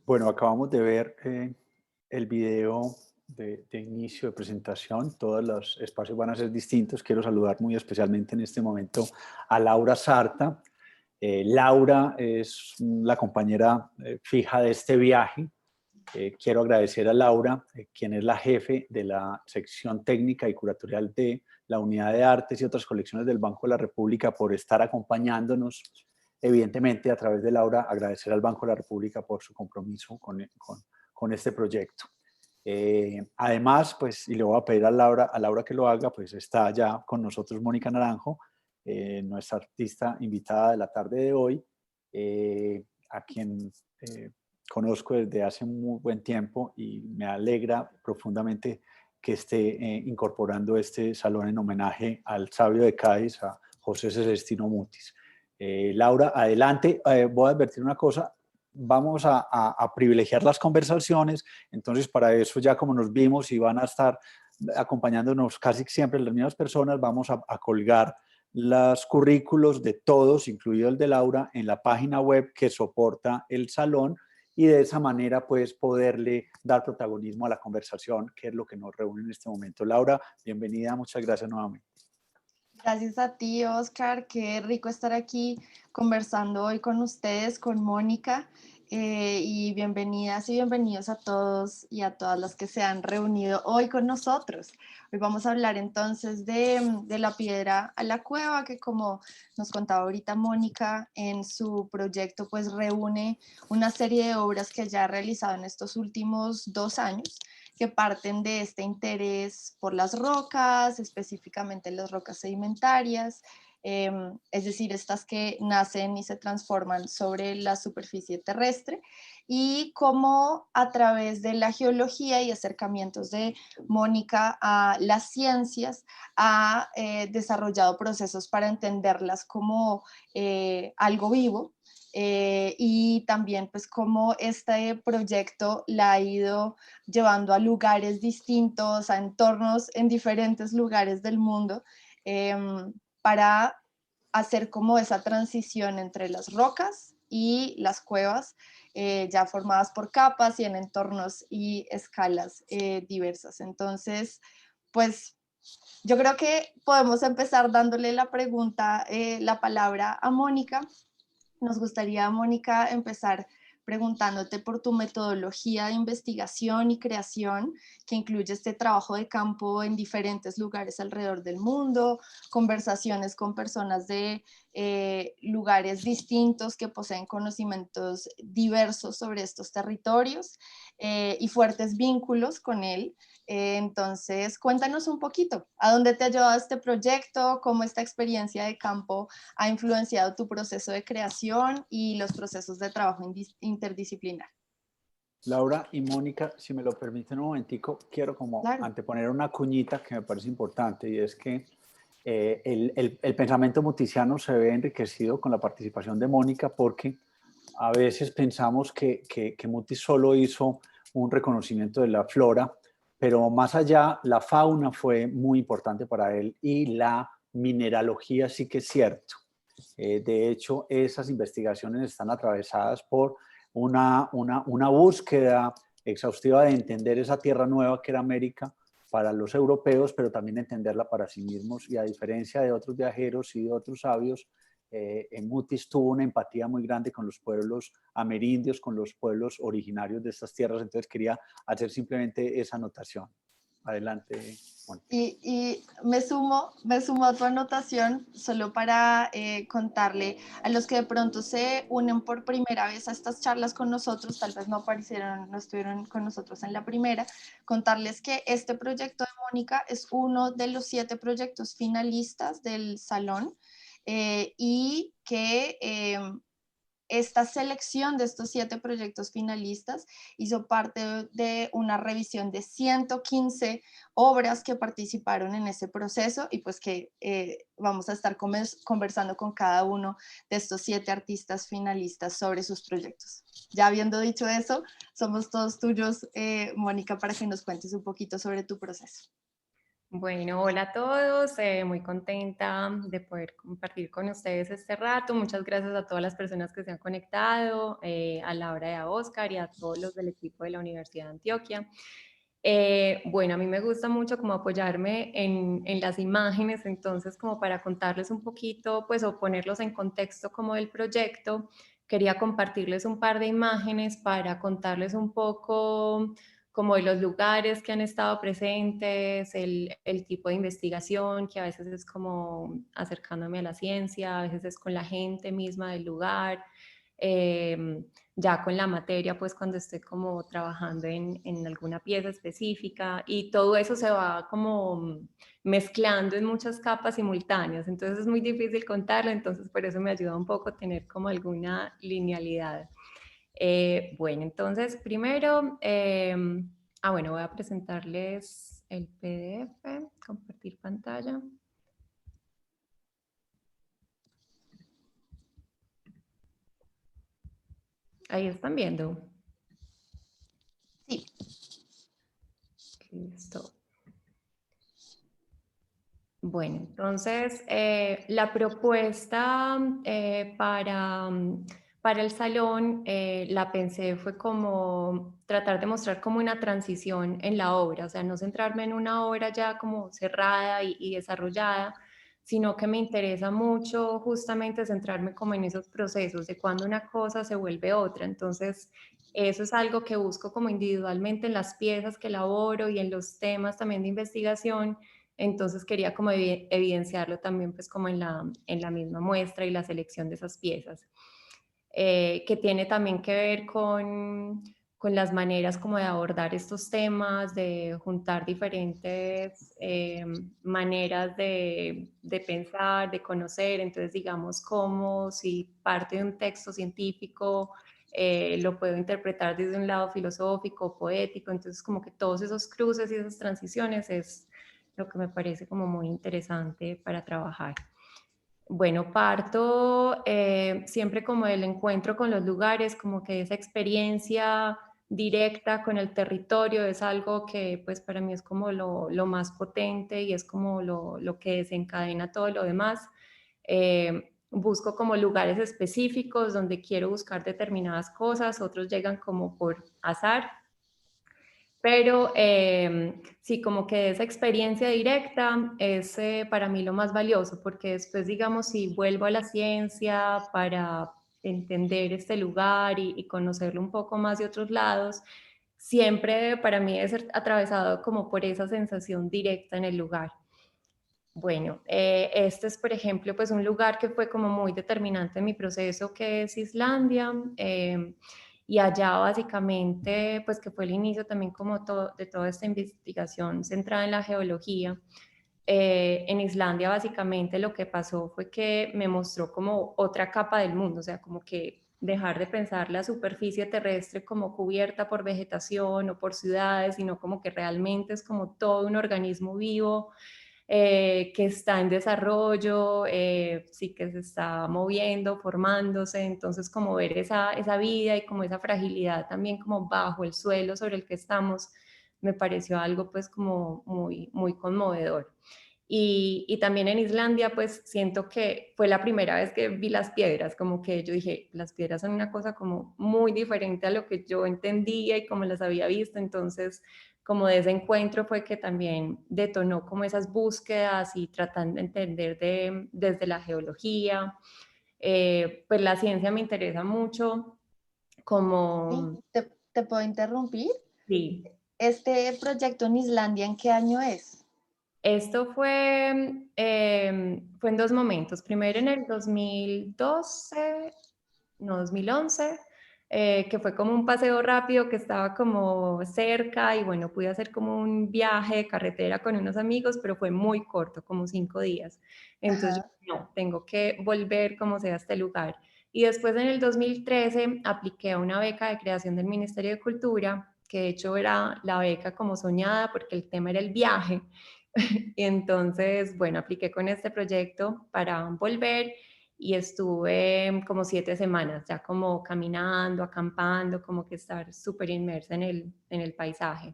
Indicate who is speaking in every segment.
Speaker 1: Bueno, acabamos de ver el video de inicio de presentación. Todos los espacios van a ser distintos. Quiero saludar muy especialmente en este momento a Laura Sarta. Laura es la compañera fija de este viaje. Quiero agradecer a Laura, quien es la jefe de la sección técnica y curatorial de la Unidad de Artes y otras colecciones del Banco de la República, por estar acompañándonos. Evidentemente, a través de Laura, agradecer al Banco de la República por su compromiso con este proyecto. Además, pues, y le voy a pedir a Laura que lo haga, pues está ya con nosotros Mónica Naranjo, nuestra artista invitada de la tarde de hoy, a quien conozco desde hace muy buen tiempo y me alegra profundamente que esté incorporando este salón en homenaje al sabio de Cádiz, a José Celestino Mutis. Laura, adelante. Voy a advertir una cosa, vamos a privilegiar las conversaciones, entonces para eso ya como nos vimos y van a estar acompañándonos casi siempre las mismas personas, vamos a colgar los currículos de todos, incluido el de Laura, en la página web que soporta el salón, y de esa manera pues poderle dar protagonismo a la conversación, que es lo que nos reúne en este momento. Laura, bienvenida, muchas gracias nuevamente.
Speaker 2: Gracias a ti, Oscar. Qué rico estar aquí conversando hoy con ustedes, con Mónica. Y bienvenidas y bienvenidos a todos y a todas las que se han reunido hoy con nosotros. Hoy vamos a hablar entonces de la piedra a la cueva, que como nos contaba ahorita Mónica, en su proyecto pues reúne una serie de obras que ya ha realizado en estos últimos 2 años, que parten de este interés por las rocas, específicamente las rocas sedimentarias, es decir, estas que nacen y se transforman sobre la superficie terrestre, y cómo a través de la geología y acercamientos de Mónica a las ciencias ha desarrollado procesos para entenderlas como algo vivo. Y también pues cómo este proyecto la ha ido llevando a lugares distintos, a entornos en diferentes lugares del mundo, para hacer como esa transición entre las rocas y las cuevas, ya formadas por capas y en entornos y escalas diversas. Entonces, pues yo creo que podemos empezar dándole la palabra a Mónica. Nos gustaría, Mónica, empezar preguntándote por tu metodología de investigación y creación, que incluye este trabajo de campo en diferentes lugares alrededor del mundo, conversaciones con personas de lugares distintos que poseen conocimientos diversos sobre estos territorios, y fuertes vínculos con él. Entonces, cuéntanos un poquito, ¿a dónde te ha llevado este proyecto? ¿Cómo esta experiencia de campo ha influenciado tu proceso de creación y los procesos de trabajo interdisciplinar?
Speaker 1: Laura y Mónica, si me lo permiten un momentico, quiero como
Speaker 2: Claro.
Speaker 1: anteponer una cuñita que me parece importante, y es que el pensamiento muticiano se ve enriquecido con la participación de Mónica, porque a veces pensamos que Mutis solo hizo un reconocimiento de la flora, pero más allá, la fauna fue muy importante para él y la mineralogía sí que es cierto. De hecho, esas investigaciones están atravesadas por una búsqueda exhaustiva de entender esa tierra nueva que era América para los europeos, pero también entenderla para sí mismos. Y a diferencia de otros viajeros y de otros sabios, Mutis tuvo una empatía muy grande con los pueblos amerindios, con los pueblos originarios de estas tierras. Entonces quería hacer simplemente esa anotación. Adelante, Mónica.
Speaker 2: Y me sumo a tu anotación solo para contarle a los que de pronto se unen por primera vez a estas charlas con nosotros, tal vez no estuvieron con nosotros en la primera, contarles que este proyecto de Mónica es uno de los 7 proyectos finalistas del salón, y que esta selección de estos 7 proyectos finalistas hizo parte de una revisión de 115 obras que participaron en ese proceso, y pues que vamos a estar conversando con cada uno de estos 7 artistas finalistas sobre sus proyectos. Ya habiendo dicho eso, somos todos tuyos, Mónica, para que nos cuentes un poquito sobre tu proceso.
Speaker 3: Bueno, hola a todos, muy contenta de poder compartir con ustedes este rato. Muchas gracias a todas las personas que se han conectado, a Laura y a Oscar y a todos los del equipo de la Universidad de Antioquia. Bueno, a mí me gusta mucho como apoyarme en las imágenes, entonces como para contarles un poquito, pues o ponerlos en contexto como del proyecto, quería compartirles un par de imágenes para contarles un poco como de los lugares que han estado presentes, el tipo de investigación, que a veces es como acercándome a la ciencia, a veces es con la gente misma del lugar, eh, ya con la materia, pues cuando estoy como trabajando en alguna pieza específica y todo eso se va como mezclando en muchas capas simultáneas, entonces es muy difícil contarlo, entonces por eso me ayuda un poco tener como alguna linealidad. Bueno, entonces primero, bueno, voy a presentarles el PDF, compartir pantalla. Ahí están viendo.
Speaker 2: Sí.
Speaker 3: Listo. Bueno, entonces la propuesta para el salón la pensé fue como tratar de mostrar como una transición en la obra, o sea, no centrarme en una obra ya como cerrada y desarrollada, sino que me interesa mucho justamente centrarme como en esos procesos de cuando una cosa se vuelve otra. Entonces, eso es algo que busco como individualmente en las piezas que elaboro y en los temas también de investigación, entonces quería como evidenciarlo también pues como en la misma muestra y la selección de esas piezas, que tiene también que ver con las maneras como de abordar estos temas, de juntar diferentes maneras de pensar, de conocer, entonces digamos como si parte de un texto científico lo puedo interpretar desde un lado filosófico, poético, entonces como que todos esos cruces y esas transiciones es lo que me parece como muy interesante para trabajar. Bueno, parto siempre como del encuentro con los lugares, como que esa experiencia directa con el territorio es algo que pues para mí es como lo más potente y es como lo que desencadena todo lo demás. Busco como lugares específicos donde quiero buscar determinadas cosas, otros llegan como por azar, pero sí, como que esa experiencia directa es para mí lo más valioso, porque después, digamos, si vuelvo a la ciencia para entender este lugar y conocerlo un poco más de otros lados, siempre para mí es atravesado como por esa sensación directa en el lugar. Bueno, este es, por ejemplo, pues un lugar que fue como muy determinante en mi proceso, que es Islandia, y allá básicamente, pues que fue el inicio también como de toda esta investigación centrada en la geología. En Islandia básicamente lo que pasó fue que me mostró como otra capa del mundo, o sea, como que dejar de pensar la superficie terrestre como cubierta por vegetación o por ciudades, sino como que realmente es como todo un organismo vivo que está en desarrollo, sí que se está moviendo, formándose, entonces como ver esa vida y como esa fragilidad también como bajo el suelo sobre el que estamos, me pareció algo pues como muy, muy conmovedor. Y también en Islandia, pues siento que fue la primera vez que vi las piedras, como que yo dije, las piedras son una cosa como muy diferente a lo que yo entendía y como las había visto, entonces como de ese encuentro fue que también detonó como esas búsquedas y tratando de entender desde la geología. Pues la ciencia me interesa mucho,
Speaker 2: Sí,
Speaker 3: como,
Speaker 2: ¿te puedo interrumpir?
Speaker 3: sí.
Speaker 2: Este proyecto en Islandia, ¿en qué año es?
Speaker 3: Esto fue en dos momentos. Primero en el 2012, no, 2011, que fue como un paseo rápido que estaba como cerca y bueno, pude hacer como un viaje de carretera con unos amigos, pero fue muy corto, como 5 días. Entonces
Speaker 2: Ajá.
Speaker 3: yo, no, tengo que volver como sea a este lugar. Y después en el 2013 apliqué a una beca de creación del Ministerio de Cultura, que de hecho era la beca como soñada porque el tema era el viaje. Y entonces, bueno, apliqué con este proyecto para volver y estuve como 7 semanas, ya como caminando, acampando, como que estar súper inmersa en el paisaje.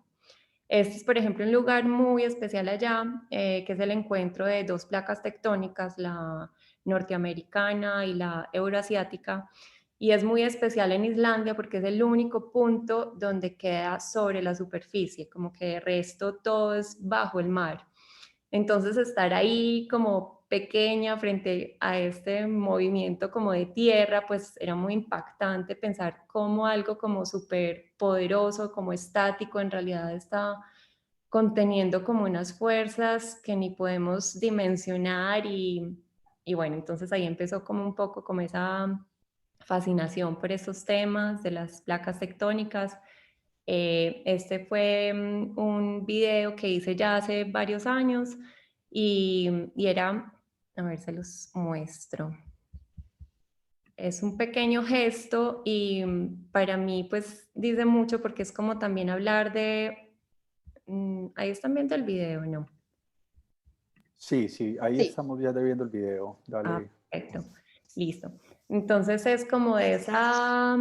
Speaker 3: Este es, por ejemplo, un lugar muy especial allá, que es el encuentro de dos placas tectónicas, la norteamericana y la euroasiática, y es muy especial en Islandia porque es el único punto donde queda sobre la superficie, como que el resto todo es bajo el mar. Entonces estar ahí como pequeña frente a este movimiento como de tierra, pues era muy impactante pensar cómo algo como súper poderoso, como estático, en realidad está conteniendo como unas fuerzas que ni podemos dimensionar y bueno, entonces ahí empezó como un poco como esa fascinación por estos temas de las placas tectónicas. Este fue un video que hice ya hace varios años y era, a ver, se los muestro. Es un pequeño gesto y para mí pues dice mucho porque es como también hablar de... ahí están viendo el video, ¿no?
Speaker 1: Sí, sí, ahí
Speaker 2: Sí.
Speaker 1: estamos ya viendo el video.
Speaker 3: Ah,
Speaker 1: Dale.
Speaker 3: perfecto. Listo. Entonces es como de esa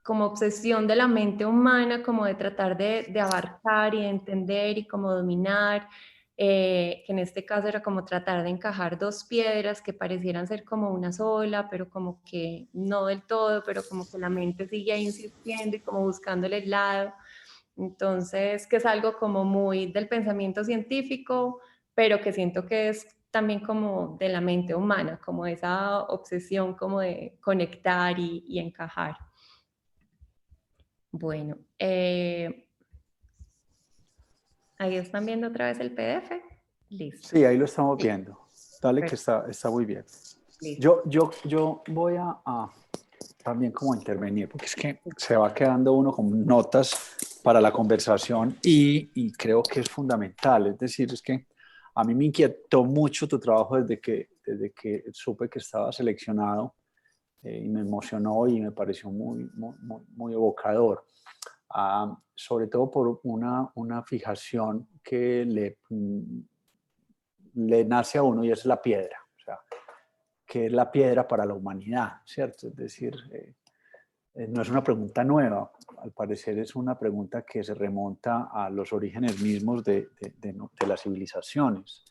Speaker 3: como obsesión de la mente humana, como de tratar de abarcar y de entender y como dominar, que en este caso era como tratar de encajar dos piedras que parecieran ser como una sola, pero como que no del todo, pero como que la mente sigue ahí insistiendo y como buscándole el lado. Entonces, que es algo como muy del pensamiento científico, pero que siento que es también como de la mente humana, como esa obsesión como de conectar y encajar. Bueno, ahí están viendo otra vez el PDF. Listo.
Speaker 1: Sí, ahí lo estamos
Speaker 2: Sí.
Speaker 1: viendo. Dale que
Speaker 3: Perfecto.
Speaker 1: está muy bien.
Speaker 3: Listo.
Speaker 1: Yo voy a también como intervenir, porque es que se va quedando uno con notas para la conversación y creo que es fundamental. Es decir, es que a mí me inquietó mucho tu trabajo desde que supe que estaba seleccionado y me emocionó y me pareció muy evocador. Sobre todo por una fijación que le nace a uno y es la piedra. O sea, ¿qué es la piedra para la humanidad? ¿Cierto? Es decir, no es una pregunta nueva, al parecer es una pregunta que se remonta a los orígenes mismos de las civilizaciones.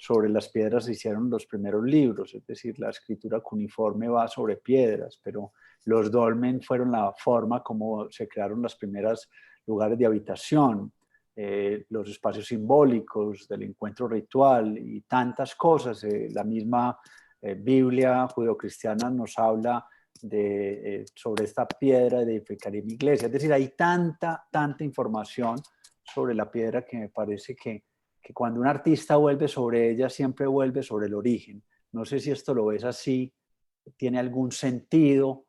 Speaker 1: Sobre las piedras se hicieron los primeros libros, es decir, la escritura cuneiforme va sobre piedras, pero los dolmen fueron la forma como se crearon los primeros lugares de habitación, los espacios simbólicos del encuentro ritual y tantas cosas. La misma Biblia judeocristiana nos habla sobre esta piedra de edificar mi iglesia. Es decir, hay tanta información sobre la piedra que me parece que cuando un artista vuelve sobre ella, siempre vuelve sobre el origen. No sé si esto lo ves así, tiene algún sentido,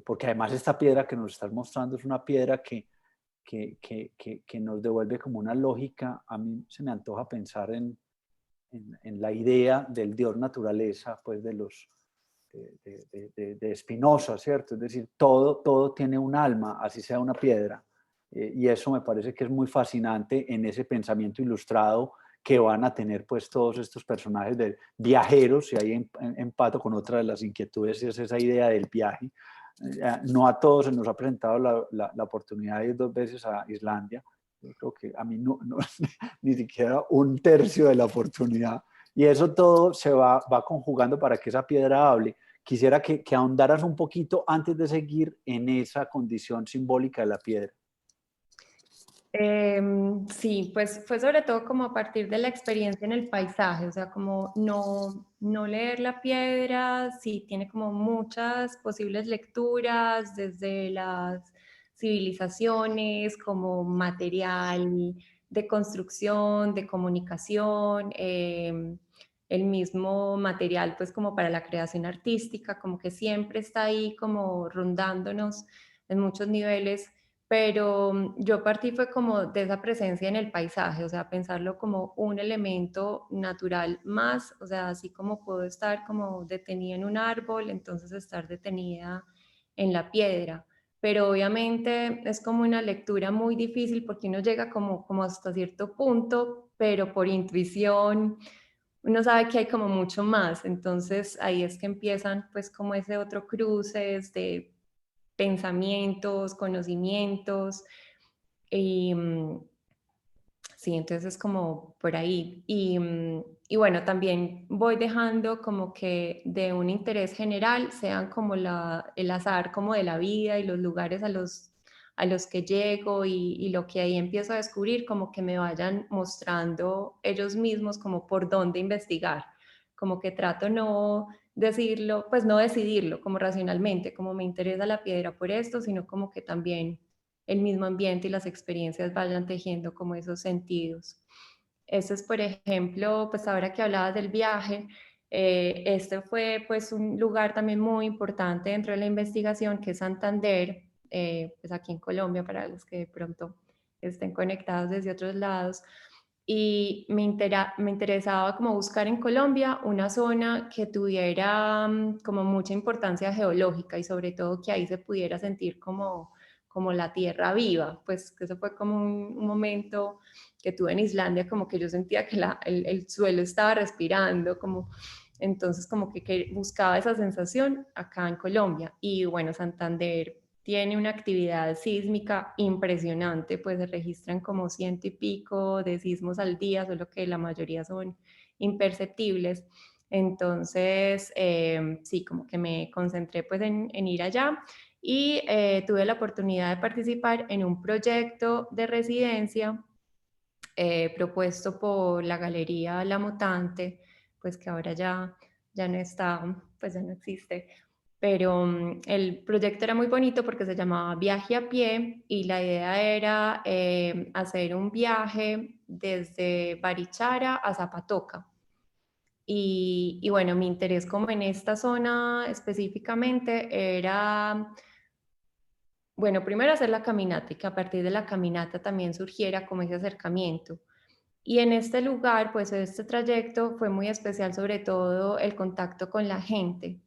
Speaker 1: porque además esta piedra que nos estás mostrando es una piedra que nos devuelve como una lógica. A mí se me antoja pensar en la idea del Dios naturaleza, pues de Spinoza, ¿cierto? Es decir, todo tiene un alma, así sea una piedra. Y eso me parece que es muy fascinante en ese pensamiento ilustrado que van a tener pues todos estos personajes de viajeros, y ahí empato con otra de las inquietudes, es esa idea del viaje. No a todos se nos ha presentado la oportunidad de ir 2 veces a Islandia. Yo creo que a mí ni siquiera un tercio de la oportunidad. Y eso todo se va conjugando para que esa piedra hable. Quisiera que ahondaras un poquito antes de seguir en esa condición simbólica de la piedra.
Speaker 3: Sí, pues fue sobre todo como a partir de la experiencia en el paisaje, o sea, como no leer la piedra, sí, tiene como muchas posibles lecturas, desde las civilizaciones, como material de construcción, de comunicación, el mismo material pues como para la creación artística, como que siempre está ahí como rondándonos en muchos niveles, pero yo partí fue como de esa presencia en el paisaje, o sea, pensarlo como un elemento natural más, o sea, así como puedo estar como detenida en un árbol, entonces estar detenida en la piedra. Pero obviamente es como una lectura muy difícil porque uno llega como hasta cierto punto, pero por intuición uno sabe que hay como mucho más, entonces ahí es que empiezan pues como ese otro cruces de pensamientos, conocimientos, y Sí, entonces es como por ahí. Y bueno, también voy dejando como que de un interés general sean como el azar como de la vida y los lugares a los que llego y lo que ahí empiezo a descubrir, como que me vayan mostrando ellos mismos como por dónde investigar. Como que trato no decirlo, pues no decidirlo como racionalmente, como me interesa la piedra por esto, sino como que también el mismo ambiente y las experiencias vayan tejiendo como esos sentidos. Eso es, por ejemplo, pues ahora que hablabas del viaje, este fue pues un lugar también muy importante dentro de la investigación, que es Santander, pues aquí en Colombia, para los que de pronto estén conectados desde otros lados. Y me interesaba como buscar en Colombia una zona que tuviera como mucha importancia geológica y sobre todo que ahí se pudiera sentir como la tierra viva, pues que eso fue como un momento que tuve en Islandia, como que yo sentía que el suelo estaba respirando, como, entonces como que buscaba esa sensación acá en Colombia. Y bueno, Santander tiene una actividad sísmica impresionante, pues se registran como 100 y pico de sismos al día, solo que la mayoría son imperceptibles. Entonces, sí, como que me concentré pues en ir allá y tuve la oportunidad de participar en un proyecto de residencia propuesto por la Galería La Mutante, pues que ahora ya no está, pues ya no existe. Pero el proyecto era muy bonito porque se llamaba Viaje a Pie y la idea era hacer un viaje desde Barichara a Zapatoca. Y bueno, mi interés como en esta zona específicamente era, bueno, primero hacer la caminata y que a partir de la caminata también surgiera como ese acercamiento. Y en este lugar, pues este trayecto fue muy especial, sobre todo el contacto con la gente.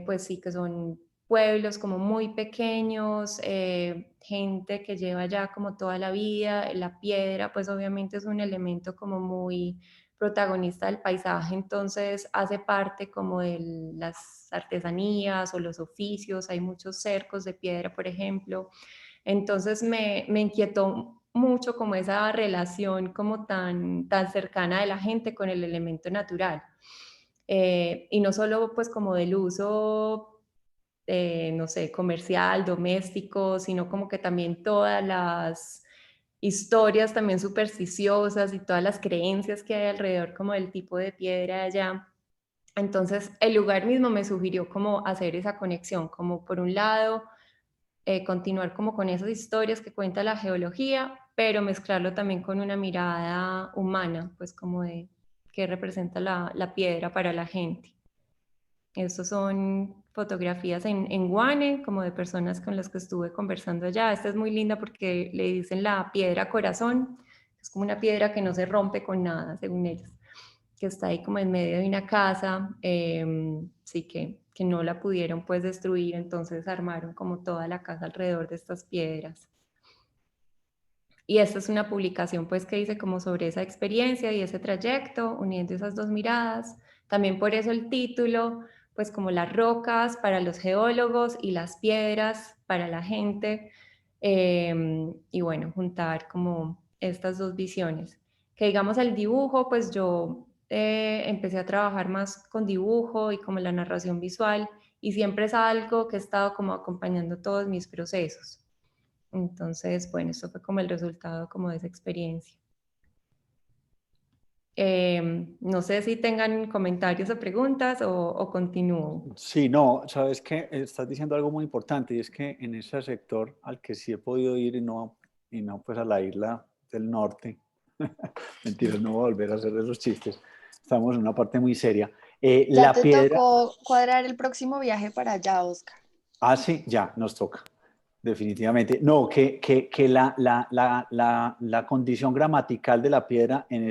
Speaker 3: Pues sí, que son pueblos como muy pequeños, gente que lleva ya como toda la vida, la piedra, pues obviamente es un elemento como muy protagonista del paisaje, entonces hace parte como de las artesanías o los oficios, hay muchos cercos de piedra, por ejemplo, entonces me inquietó mucho como esa relación como tan cercana de la gente con el elemento natural. Y no solo pues como del uso, no sé, comercial, doméstico, sino como que también todas las historias también supersticiosas y todas las creencias que hay alrededor como del tipo de piedra allá. Entonces el lugar mismo me sugirió como hacer esa conexión, como por un lado continuar como con esas historias que cuenta la geología, pero mezclarlo también con una mirada humana, pues como de qué representa la piedra para la gente. Estos son fotografías en Guane, como de personas con las que estuve conversando allá. Esta es muy linda porque le dicen la piedra corazón, es como una piedra que no se rompe con nada, según ellos, que está ahí como en medio de una casa, sí que no la pudieron pues destruir, entonces armaron como toda la casa alrededor de estas piedras. Y esta es una publicación pues que hice como sobre esa experiencia y ese trayecto, uniendo esas dos miradas. También por eso el título, pues como las rocas para los geólogos y las piedras para la gente. Y bueno, juntar como estas dos visiones. Que digamos el dibujo, pues yo empecé a trabajar más con dibujo y como la narración visual y siempre es algo que he estado como acompañando todos mis procesos. Entonces, bueno, eso fue como el resultado como de esa experiencia. No sé si tengan comentarios o preguntas o continúo.
Speaker 1: Sí, no, sabes que estás diciendo algo muy importante y es que en ese sector al que sí he podido ir y no pues a la isla del norte, mentira, no voy a volver a hacer esos chistes, estamos en una parte muy seria.
Speaker 2: Ya
Speaker 1: La
Speaker 2: te
Speaker 1: piedra,
Speaker 2: tocó cuadrar el próximo viaje para allá, Oscar.
Speaker 1: sí, ya, nos toca, definitivamente. No, que la condición gramatical de la piedra en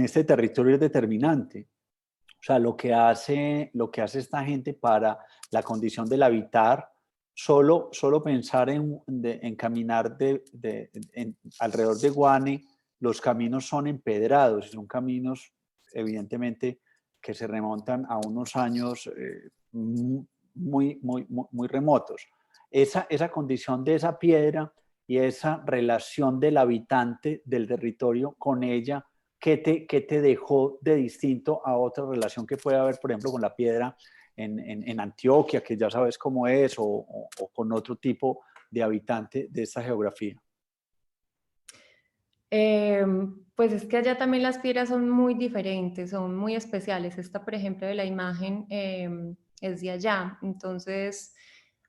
Speaker 1: este territorio es determinante. O sea, lo que hace esta gente para la condición del habitar, solo pensar en caminar alrededor de Guane, los caminos son empedrados y son caminos evidentemente que se remontan a unos años muy remotos. Esa condición de esa piedra y esa relación del habitante del territorio con ella, ¿qué te dejó de distinto a otra relación que puede haber, por ejemplo, con la piedra en Antioquia, que ya sabes cómo es, o con otro tipo de habitante de esta geografía?
Speaker 3: Pues es que allá también las piedras son muy diferentes, son muy especiales. Esta, por ejemplo, de la imagen es de allá. Entonces,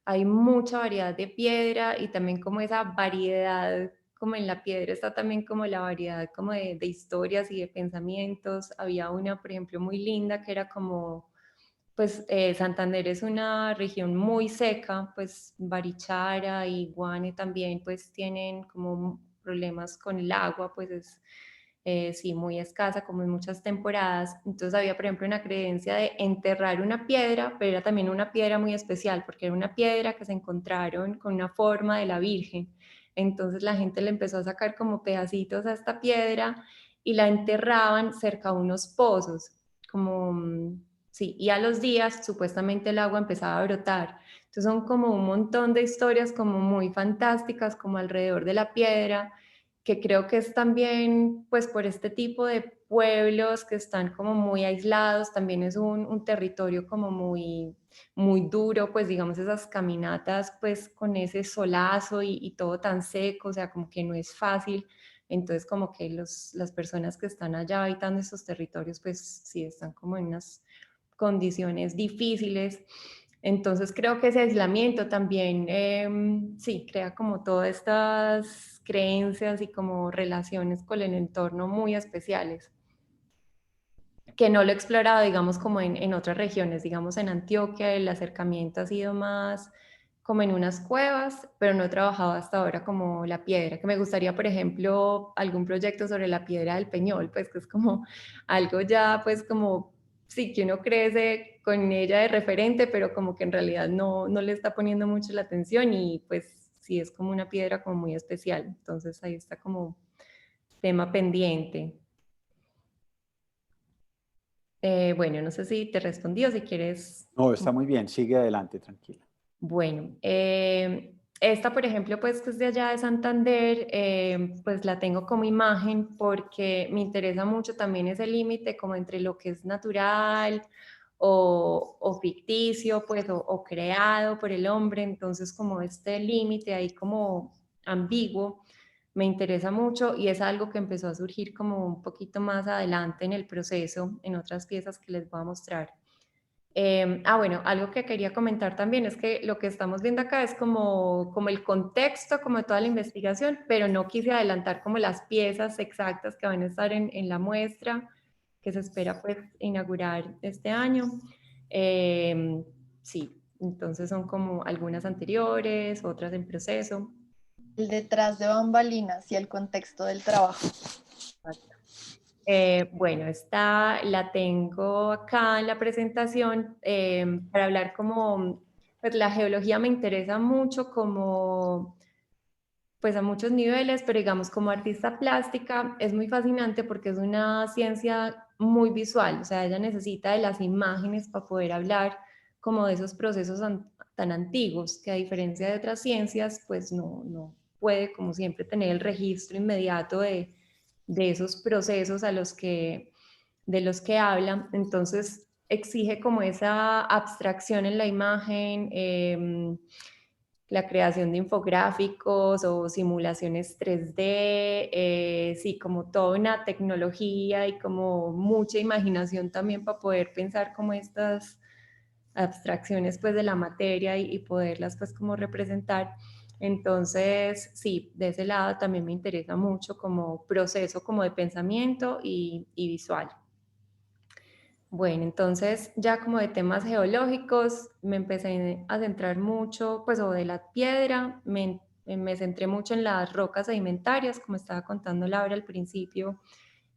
Speaker 3: hay mucha variedad de piedra y también como esa variedad, como en la piedra está también como la variedad como de historias y de pensamientos. Había una, por ejemplo, muy linda que era como, pues Santander es una región muy seca, pues Barichara y Guane también pues tienen como problemas con el agua, pues es sí muy escasa como en muchas temporadas. Entonces había por ejemplo una creencia de enterrar una piedra, pero era también una piedra muy especial porque era una piedra que se encontraron con una forma de la Virgen. Entonces la gente le empezó a sacar como pedacitos a esta piedra y la enterraban cerca a unos pozos, como sí, y a los días supuestamente el agua empezaba a brotar. Entonces son como un montón de historias como muy fantásticas, como alrededor de la piedra, que creo que es también, pues por este tipo de pueblos que están como muy aislados, también es un territorio como muy, muy duro, pues digamos esas caminatas pues con ese solazo y todo tan seco, o sea, como que no es fácil. Entonces como que las personas que están allá habitando esos territorios pues sí están como en unas condiciones difíciles. Entonces creo que ese aislamiento también, sí, crea como todas estas creencias y como relaciones con el entorno muy especiales, que no lo he explorado, digamos, como en otras regiones, digamos en Antioquia, el acercamiento ha sido más como en unas cuevas, pero no he trabajado hasta ahora como la piedra, que me gustaría, por ejemplo, algún proyecto sobre la piedra del Peñol, pues que es como algo ya, pues como, sí, que uno crece con ella de referente, pero como que en realidad no le está poniendo mucho la atención y pues sí es como una piedra como muy especial, entonces ahí está como tema pendiente. Bueno, no sé si te respondí o si quieres.
Speaker 1: No, está muy bien, sigue adelante, tranquila.
Speaker 3: Bueno, esta, por ejemplo, pues que es de allá de Santander, pues la tengo como imagen porque me interesa mucho también ese límite como entre lo que es natural o ficticio, pues, o creado por el hombre. Entonces, como este límite ahí como ambiguo, me interesa mucho y es algo que empezó a surgir como un poquito más adelante en el proceso, en otras piezas que les voy a mostrar. Bueno, algo que quería comentar también es que lo que estamos viendo acá es como el contexto, como de toda la investigación, pero no quise adelantar como las piezas exactas que van a estar en la muestra que se espera pues inaugurar este año. Sí, entonces son como algunas anteriores, otras en proceso.
Speaker 2: El detrás de bambalinas y el contexto del trabajo.
Speaker 3: Bueno, esta la tengo acá en la presentación para hablar como, pues la geología me interesa mucho como, pues a muchos niveles, pero digamos como artista plástica es muy fascinante porque es una ciencia muy visual, o sea, ella necesita de las imágenes para poder hablar como de esos procesos tan antiguos, que a diferencia de otras ciencias, pues no puede como siempre tener el registro inmediato de esos procesos de los que hablan. Entonces exige como esa abstracción en la imagen, la creación de infográficos o simulaciones 3D, sí, como toda una tecnología y como mucha imaginación también para poder pensar como estas abstracciones pues de la materia y poderlas pues como representar. Entonces, sí, de ese lado también me interesa mucho como proceso como de pensamiento y visual. Bueno, entonces ya como de temas geológicos me empecé a centrar mucho, pues o de la piedra, me centré mucho en las rocas sedimentarias, como estaba contando Laura al principio,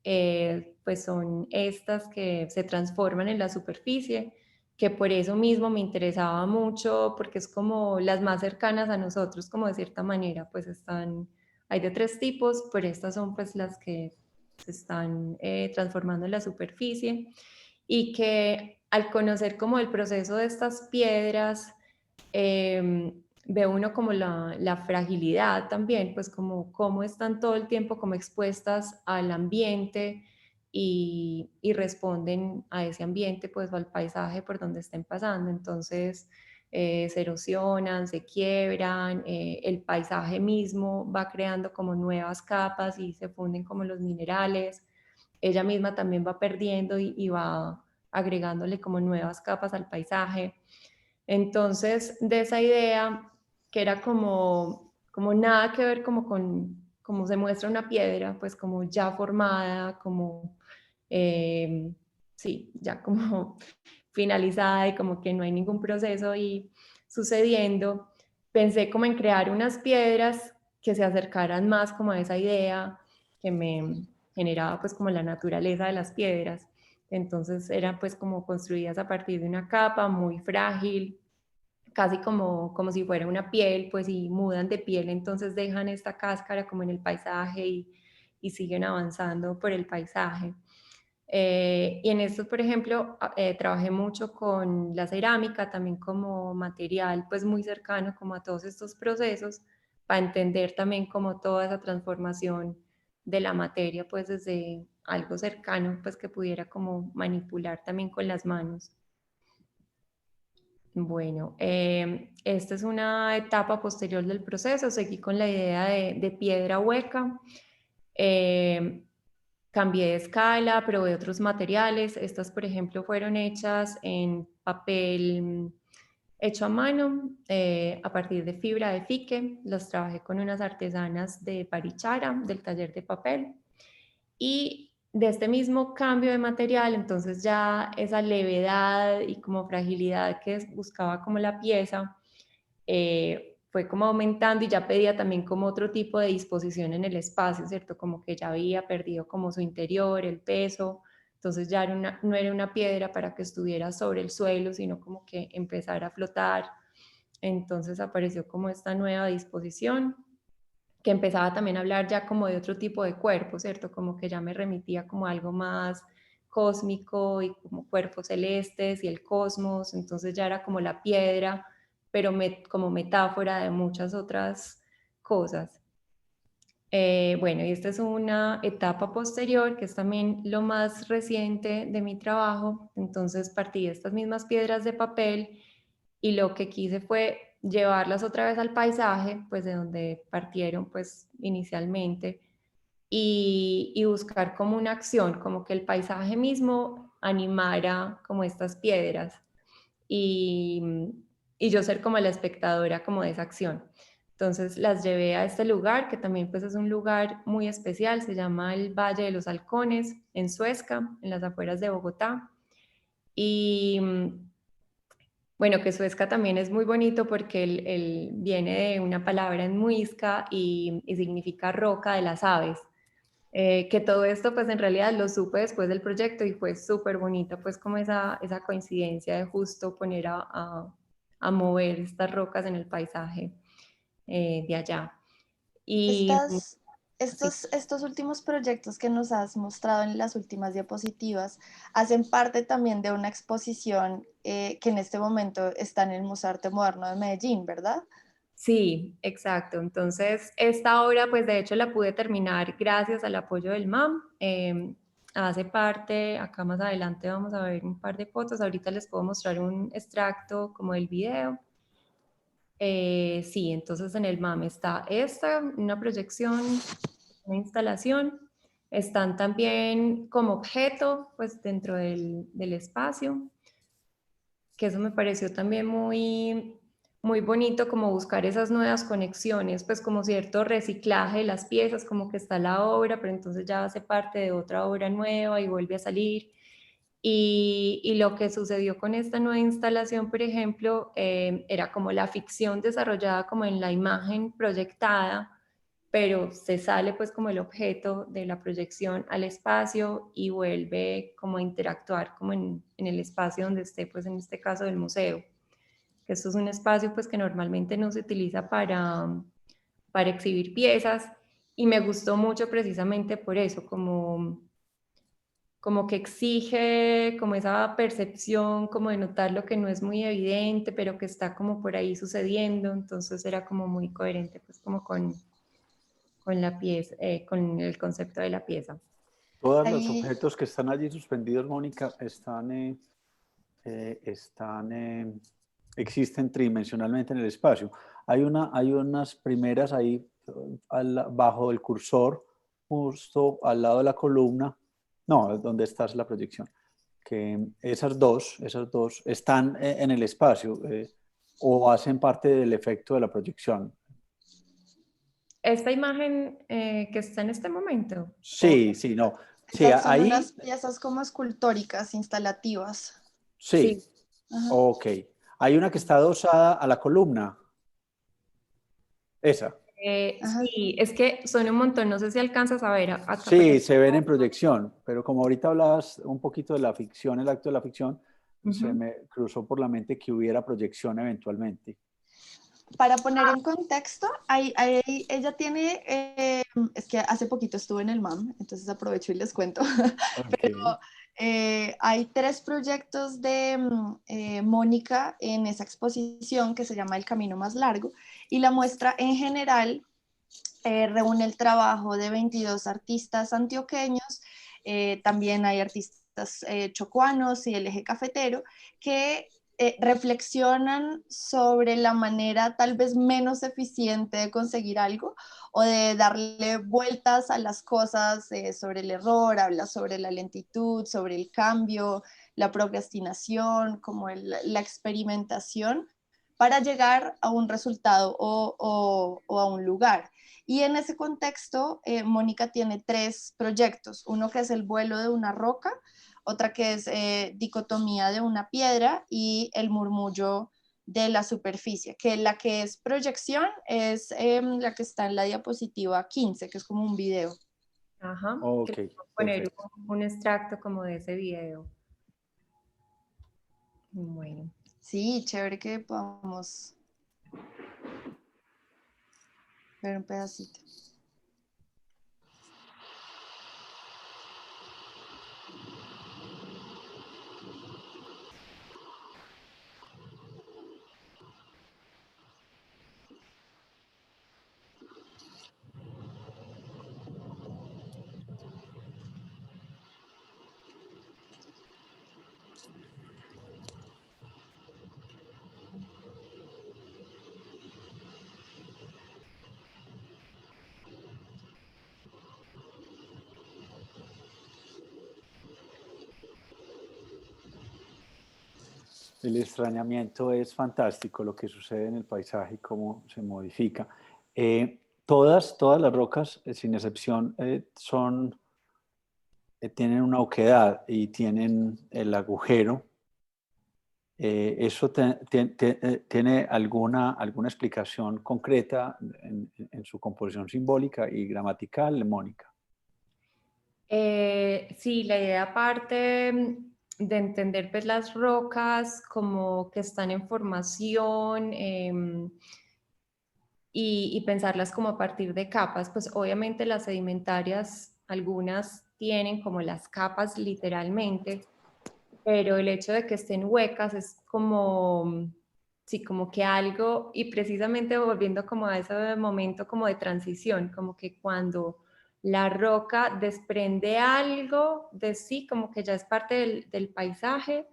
Speaker 3: pues son estas que se transforman en la superficie, que por eso mismo me interesaba mucho, porque es como las más cercanas a nosotros, como de cierta manera, pues están, hay de tres tipos, pero estas son pues las que se están transformando en la superficie y que al conocer como el proceso de estas piedras, ve uno como la fragilidad también, pues como cómo están todo el tiempo como expuestas al ambiente y responden a ese ambiente, pues o al paisaje por donde estén pasando. Entonces se erosionan, se quiebran, el paisaje mismo va creando como nuevas capas y se funden como los minerales. Ella misma también va perdiendo y va agregándole como nuevas capas al paisaje. Entonces, de esa idea, que era como nada que ver como con como se muestra una piedra, pues como ya formada, como, sí, ya como finalizada y como que no hay ningún proceso ahí sucediendo, pensé como en crear unas piedras que se acercaran más como a esa idea que me generaba pues como la naturaleza de las piedras. Entonces eran pues como construidas a partir de una capa muy frágil, casi como si fuera una piel, pues y mudan de piel, entonces dejan esta cáscara como en el paisaje y siguen avanzando por el paisaje. Y en esto, por ejemplo, trabajé mucho con la cerámica, también como material, pues muy cercano como a todos estos procesos, para entender también como toda esa transformación de la materia, pues desde algo cercano, pues que pudiera como manipular también con las manos. Bueno, esta es una etapa posterior del proceso. Seguí con la idea de piedra hueca. Eh, Cambié de escala, probé otros materiales. Estas, por ejemplo, fueron hechas en papel hecho a mano, a partir de fibra de fique. Las trabajé con unas artesanas de Barichara, del taller de papel. Y de este mismo cambio de material, entonces ya esa levedad y como fragilidad que buscaba como la pieza, fue como aumentando y ya pedía también como otro tipo de disposición en el espacio, ¿cierto? Como que ya había perdido como su interior, el peso, entonces ya no era una piedra para que estuviera sobre el suelo, sino como que empezara a flotar. Entonces apareció como esta nueva disposición que empezaba también a hablar ya como de otro tipo de cuerpo, ¿cierto? Como que ya me remitía como algo más cósmico y como cuerpos celestes y el cosmos, entonces ya era como la piedra, pero como metáfora de muchas otras cosas. Bueno, y esta es una etapa posterior, que es también lo más reciente de mi trabajo. Entonces partí de estas mismas piedras de papel y lo que quise fue llevarlas otra vez al paisaje, pues de donde partieron pues inicialmente, y buscar como una acción, como que el paisaje mismo animara como estas piedras y, y yo ser como la espectadora como de esa acción. Entonces las llevé a este lugar, que también pues es un lugar muy especial, se llama el Valle de los Halcones, en Suezca, en las afueras de Bogotá. Y bueno, que Suezca también es muy bonito porque él viene de una palabra en muisca y significa roca de las aves. Que todo esto pues en realidad lo supe después del proyecto y fue súper bonito pues como esa coincidencia de justo poner a mover estas rocas en el paisaje de allá. Y
Speaker 2: Estas,
Speaker 3: sí,
Speaker 2: estos últimos proyectos que nos has mostrado en las últimas diapositivas hacen parte también de una exposición que en este momento está en el Museo de Arte Moderno de Medellín, ¿verdad?
Speaker 3: sí, exacto. Entonces, esta obra, pues de hecho la pude terminar gracias al apoyo del MAM. Hace parte, acá más adelante vamos a ver un par de fotos. Ahorita les puedo mostrar un extracto como del video. Sí, entonces en el MAM está esta, una proyección, una instalación. Están también como objeto, pues dentro del espacio, que eso me pareció también muy bonito, como buscar esas nuevas conexiones, pues como cierto reciclaje de las piezas, como que está la obra, pero entonces ya hace parte de otra obra nueva y vuelve a salir. Y lo que sucedió con esta nueva instalación, por ejemplo, era como la ficción desarrollada como en la imagen proyectada, pero se sale pues como el objeto de la proyección al espacio y vuelve como a interactuar como en el espacio donde esté, pues en este caso del museo. Que esto es un espacio pues que normalmente no se utiliza para exhibir piezas y me gustó mucho precisamente por eso, como como que exige como esa percepción, como de notar lo que no es muy evidente, pero que está como por ahí sucediendo. Entonces era como muy coherente, pues como con la pieza, con el concepto de la pieza.
Speaker 1: Todos los
Speaker 2: Ahí,
Speaker 1: objetos que están allí suspendidos, Mónica, existen tridimensionalmente en el espacio. Hay unas primeras ahí bajo el cursor, justo al lado de la columna, no, donde está la proyección, que esas dos están en el espacio o hacen parte del efecto de la proyección.
Speaker 3: Esta imagen que está en este momento.
Speaker 1: Sí, sí, no. Sí,
Speaker 2: estas son
Speaker 1: ahí,
Speaker 2: unas piezas como escultóricas, instalativas.
Speaker 1: sí,
Speaker 3: Sí,
Speaker 2: Ajá.
Speaker 1: ok. Hay una que está adosada a la columna, esa.
Speaker 2: Ajá.
Speaker 3: sí, es que son un montón, no sé si alcanzas a ver acá, pero
Speaker 1: Sí, se ven en proyección, pero como ahorita hablabas un poquito de la ficción, el acto de la ficción, se
Speaker 3: ujú.
Speaker 1: me cruzó por la mente que hubiera proyección eventualmente.
Speaker 2: Para poner en contexto, ella tiene, es que hace poquito estuve en el MAM, entonces aprovecho y les cuento,
Speaker 1: Ok.
Speaker 2: pero hay 3 proyectos de Mónica en esa exposición que se llama El Camino Más Largo, y la muestra en general reúne el trabajo de 22 artistas antioqueños, también hay artistas chocuanos y el eje cafetero, que reflexionan sobre la manera tal vez menos eficiente de conseguir algo o de darle vueltas a las cosas, sobre el error, habla sobre la lentitud, sobre el cambio, la procrastinación, como la experimentación para llegar a un resultado o a un lugar. Y en ese contexto, Mónica tiene 3 proyectos, uno que es el vuelo de una roca, otra que es dicotomía de una piedra y el murmullo de la superficie, que la que es proyección es la que está en la diapositiva 15, que es como un video.
Speaker 3: Ajá, que
Speaker 1: Ok,
Speaker 3: les voy a poner
Speaker 1: perfecto.
Speaker 3: un extracto como de ese video. Bueno.
Speaker 2: Sí, chévere que podamos ver un pedacito.
Speaker 1: El extrañamiento es fantástico, lo que sucede en el paisaje y cómo se modifica. Todas las rocas, sin excepción, tienen una oquedad y tienen el agujero. ¿Eso tiene alguna explicación concreta en su composición simbólica y gramatical, Mónica?
Speaker 3: Sí, la idea parte de entender pues las rocas como que están en formación y pensarlas como a partir de capas, pues obviamente las sedimentarias, algunas tienen como las capas literalmente, pero el hecho de que estén huecas es como, sí, como que algo, y precisamente volviendo como a ese momento como de transición, como que cuando la roca desprende algo de sí, como que ya es parte del paisaje,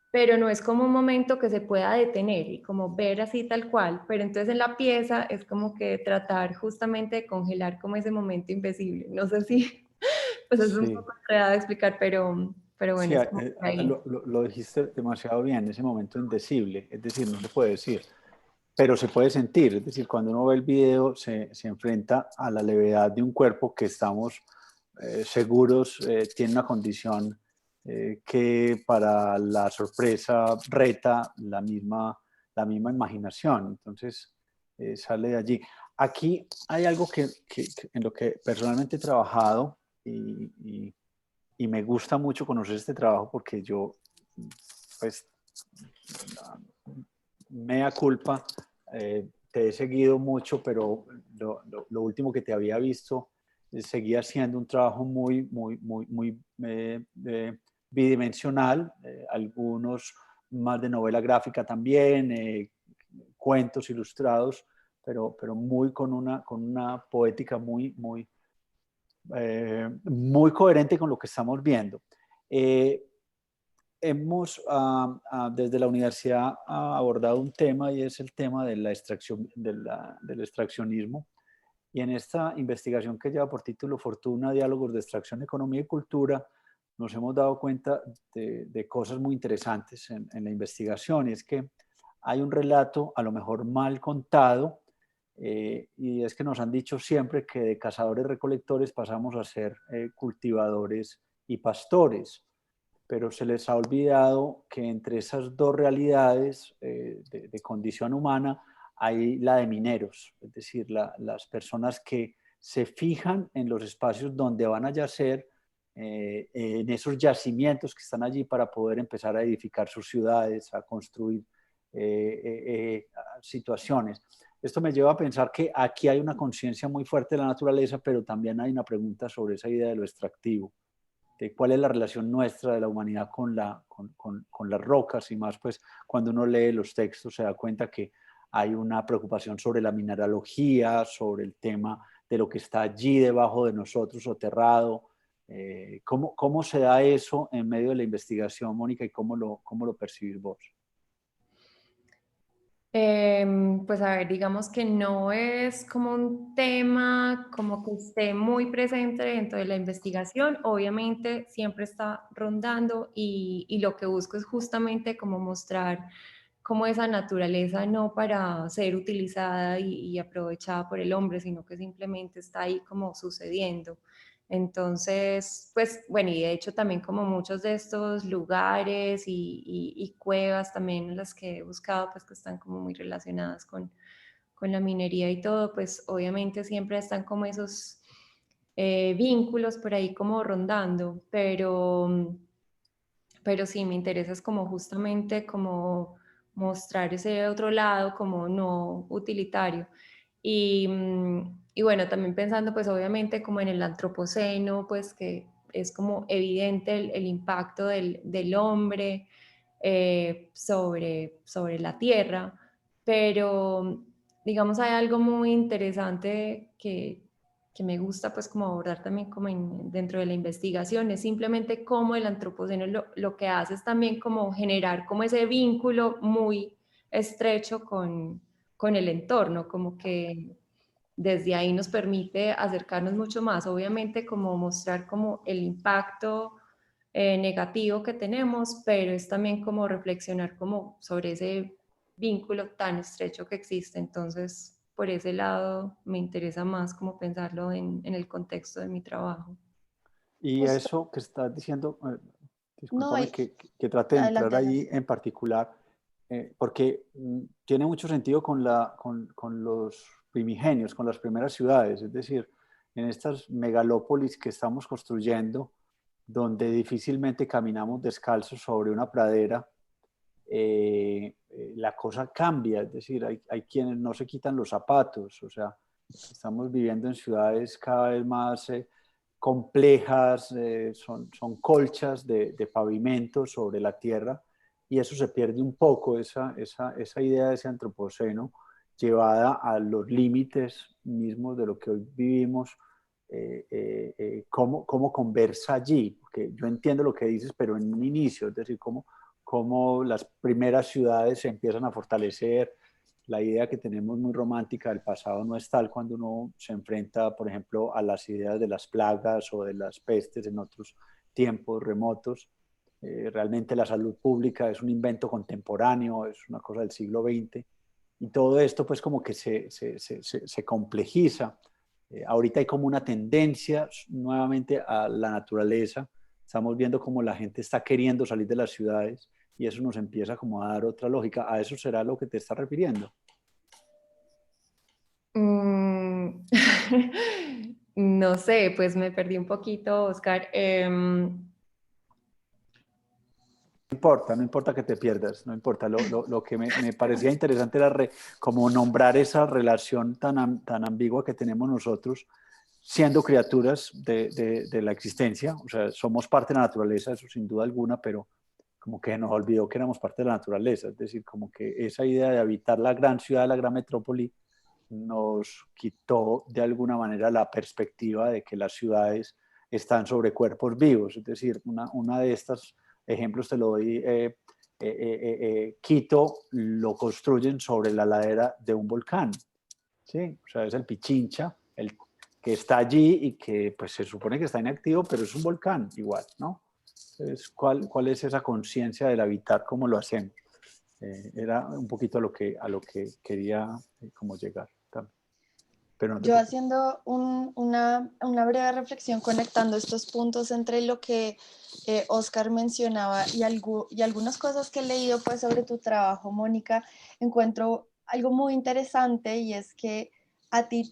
Speaker 3: pero no es como un momento que se pueda detener y como ver así tal cual, pero entonces en la pieza es como que tratar justamente de congelar como ese momento invisible. No sé si, pues es un
Speaker 1: Sí,
Speaker 3: poco enredado de explicar, pero bueno,
Speaker 1: sí,
Speaker 3: es como por ahí.
Speaker 1: lo dijiste demasiado bien, ese momento indecible, es decir, no se puede decir, pero se puede sentir, es decir, cuando uno ve el video se enfrenta a la levedad de un cuerpo que estamos seguros tiene una condición que para la sorpresa reta la misma imaginación, entonces sale de allí. Aquí hay algo que en lo que personalmente he trabajado y me gusta mucho conocer este trabajo porque yo, pues, mea culpa, te he seguido mucho, pero lo último que te había visto seguía siendo un trabajo muy bidimensional, algunos más de novela gráfica también, cuentos ilustrados, pero muy con una poética muy coherente con lo que estamos viendo. Hemos desde la universidad abordado un tema, y es el tema de la extracción, del extraccionismo. Y en esta investigación que lleva por título Fortuna, Diálogos de Extracción, Economía y Cultura, nos hemos dado cuenta de cosas muy interesantes en la investigación. Y es que hay un relato a lo mejor mal contado, y es que nos han dicho siempre que de cazadores recolectores pasamos a ser cultivadores y pastores, pero se les ha olvidado que entre esas dos realidades de condición humana hay la de mineros, es decir, las personas que se fijan en los espacios donde van a yacer, en esos yacimientos que están allí para poder empezar a edificar sus ciudades, a construir situaciones. Esto me lleva a pensar que aquí hay una conciencia muy fuerte de la naturaleza, pero también hay una pregunta sobre esa idea de lo extractivo, de cuál es la relación nuestra de la humanidad con las rocas, y más pues cuando uno lee los textos se da cuenta que hay una preocupación sobre la mineralogía, sobre el tema de lo que está allí debajo de nosotros, soterrado. ¿Cómo se da eso en medio de la investigación, Mónica, y cómo lo percibís vos?
Speaker 3: Pues a ver, digamos que no es como un tema como que esté muy presente dentro de la investigación, obviamente siempre está rondando y lo que busco es justamente como mostrar cómo esa naturaleza no para ser utilizada y aprovechada por el hombre, sino que simplemente está ahí como sucediendo. Entonces, pues bueno, y de hecho también como muchos de estos lugares y cuevas también en las que he buscado, pues que están como muy relacionadas con la minería y todo, pues obviamente siempre están como esos vínculos por ahí como rondando, pero sí me interesa es como justamente como mostrar ese otro lado como no utilitario. Y bueno, también pensando pues obviamente como en el antropoceno, pues que es como evidente el impacto del hombre sobre la tierra, pero digamos hay algo muy interesante que me gusta pues como abordar también como dentro de la investigación, es simplemente cómo el antropoceno lo que hace es también como generar como ese vínculo muy estrecho con el entorno, como que desde ahí nos permite acercarnos mucho más, obviamente como mostrar como el impacto negativo que tenemos, pero es también como reflexionar como sobre ese vínculo tan estrecho que existe. Entonces, por ese lado me interesa más como pensarlo en el contexto de mi trabajo.
Speaker 1: Y
Speaker 2: Justo,
Speaker 1: eso que estás diciendo,
Speaker 2: no,
Speaker 1: discúlpame que trate de entrar
Speaker 2: adelante,
Speaker 1: ahí
Speaker 2: adelante.
Speaker 1: en particular, porque tiene mucho sentido con los primigenios, con las primeras ciudades, es decir, en estas megalópolis que estamos construyendo, donde difícilmente caminamos descalzos sobre una pradera, la cosa cambia, es decir, hay quienes no se quitan los zapatos, o sea, estamos viviendo en ciudades cada vez más complejas, son colchas de pavimento sobre la tierra, y eso se pierde un poco, esa idea de ese antropoceno llevada a los límites mismos de lo que hoy vivimos. ¿Cómo conversa allí? Porque yo entiendo lo que dices, pero en un inicio, es decir, cómo las primeras ciudades se empiezan a fortalecer. La idea que tenemos muy romántica del pasado no es tal cuando uno se enfrenta, por ejemplo, a las ideas de las plagas o de las pestes en otros tiempos remotos. Realmente la salud pública es un invento contemporáneo, es una cosa del siglo XX, y todo esto pues como que se complejiza. Ahorita hay como una tendencia nuevamente a la naturaleza. Estamos viendo como la gente está queriendo salir de las ciudades, y eso nos empieza como a dar otra lógica. ¿A eso será lo que te estás refiriendo?
Speaker 3: Mm, no sé, pues me perdí un poquito, Oscar.
Speaker 1: No importa que te pierdas, no importa. Lo que me parecía interesante era como nombrar esa relación tan ambigua que tenemos nosotros siendo criaturas de la existencia, o sea, somos parte de la naturaleza, eso sin duda alguna, pero como que nos olvidó que éramos parte de la naturaleza, es decir, como que esa idea de habitar la gran ciudad, la gran metrópoli, nos quitó de alguna manera la perspectiva de que las ciudades están sobre cuerpos vivos, es decir, una de estos ejemplos te lo doy, Quito lo construyen sobre la ladera de un volcán, ¿sí? O sea, es el Pichincha, el que está allí y que pues se supone que está inactivo, pero es un volcán igual, ¿no? Entonces, ¿cuál es esa conciencia del habitar? ¿Cómo lo hacemos? Era un poquito a lo que quería como llegar también. Pero no te
Speaker 2: Yo
Speaker 1: preocupes.
Speaker 2: haciendo una breve reflexión conectando estos puntos entre lo que Oscar mencionaba y algunas cosas que he leído pues sobre tu trabajo, Mónica, encuentro algo muy interesante y es que a ti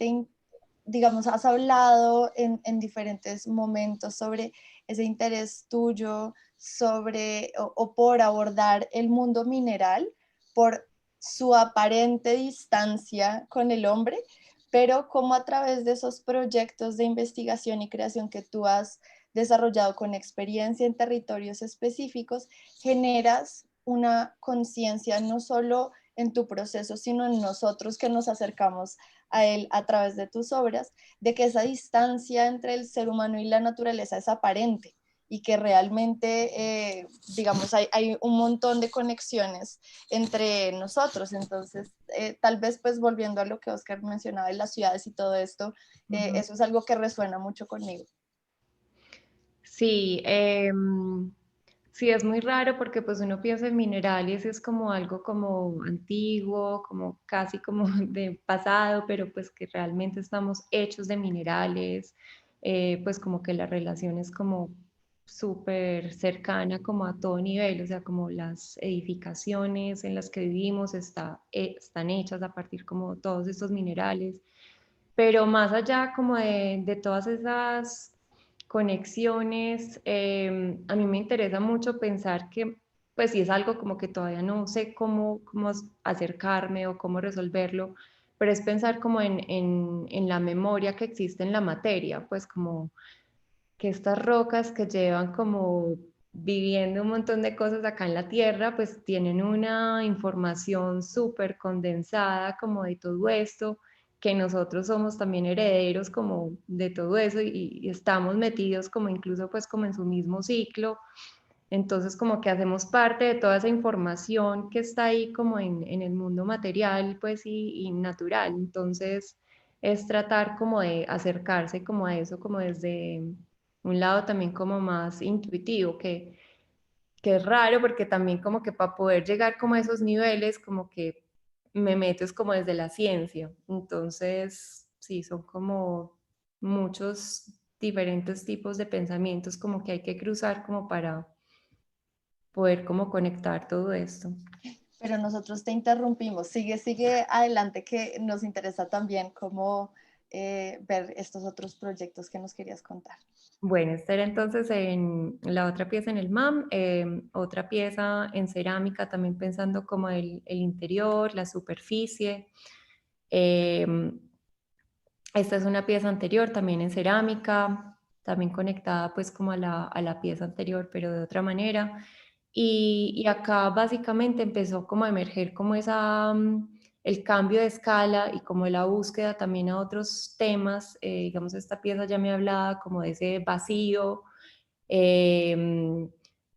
Speaker 2: digamos, has hablado en diferentes momentos sobre ese interés tuyo sobre o por abordar el mundo mineral, por su aparente distancia con el hombre, pero como a través de esos proyectos de investigación y creación que tú has desarrollado con experiencia en territorios específicos, generas una conciencia no solo en tu proceso, sino en nosotros que nos acercamos a él a través de tus obras, de que esa distancia entre el ser humano y la naturaleza es aparente y que realmente, digamos, hay un montón de conexiones entre nosotros. Entonces, tal vez pues volviendo a lo que Oscar mencionaba de las ciudades y todo esto, eso es algo que resuena mucho conmigo.
Speaker 3: Sí, sí, es muy raro porque pues uno piensa en minerales, es como algo como antiguo, como casi como de pasado, pero pues que realmente estamos hechos de minerales, pues como que la relación es como súper cercana como a todo nivel, o sea, como las edificaciones en las que vivimos están hechas a partir como todos estos minerales, pero más allá como de todas esas conexiones, a mí me interesa mucho pensar que, pues sí es algo como que todavía no sé cómo acercarme o cómo resolverlo, pero es pensar como en la memoria que existe en la materia, pues como que estas rocas que llevan como viviendo un montón de cosas acá en la Tierra, pues tienen una información súper condensada como de todo esto, que nosotros somos también herederos como de todo eso y estamos metidos como incluso pues como en su mismo ciclo. Entonces como que hacemos parte de toda esa información que está ahí como en el mundo material pues y natural. Entonces es tratar como de acercarse como a eso, como desde un lado también como más intuitivo, que es raro porque también como que para poder llegar como a esos niveles como que me meto es como desde la ciencia. Entonces sí, son como muchos diferentes tipos de pensamientos como que hay que cruzar como para poder como conectar todo esto.
Speaker 2: Pero nosotros te interrumpimos. Sigue adelante, que nos interesa también cómo ver estos otros proyectos que nos querías contar.
Speaker 3: Bueno, esta era entonces en la otra pieza en el MAM, otra pieza en cerámica, también pensando como el interior, la superficie. Esta es una pieza anterior también en cerámica, también conectada pues como a la pieza anterior, pero de otra manera. Y acá básicamente empezó como a emerger como el cambio de escala y como la búsqueda también a otros temas. Digamos, esta pieza ya me hablaba como de ese vacío, eh,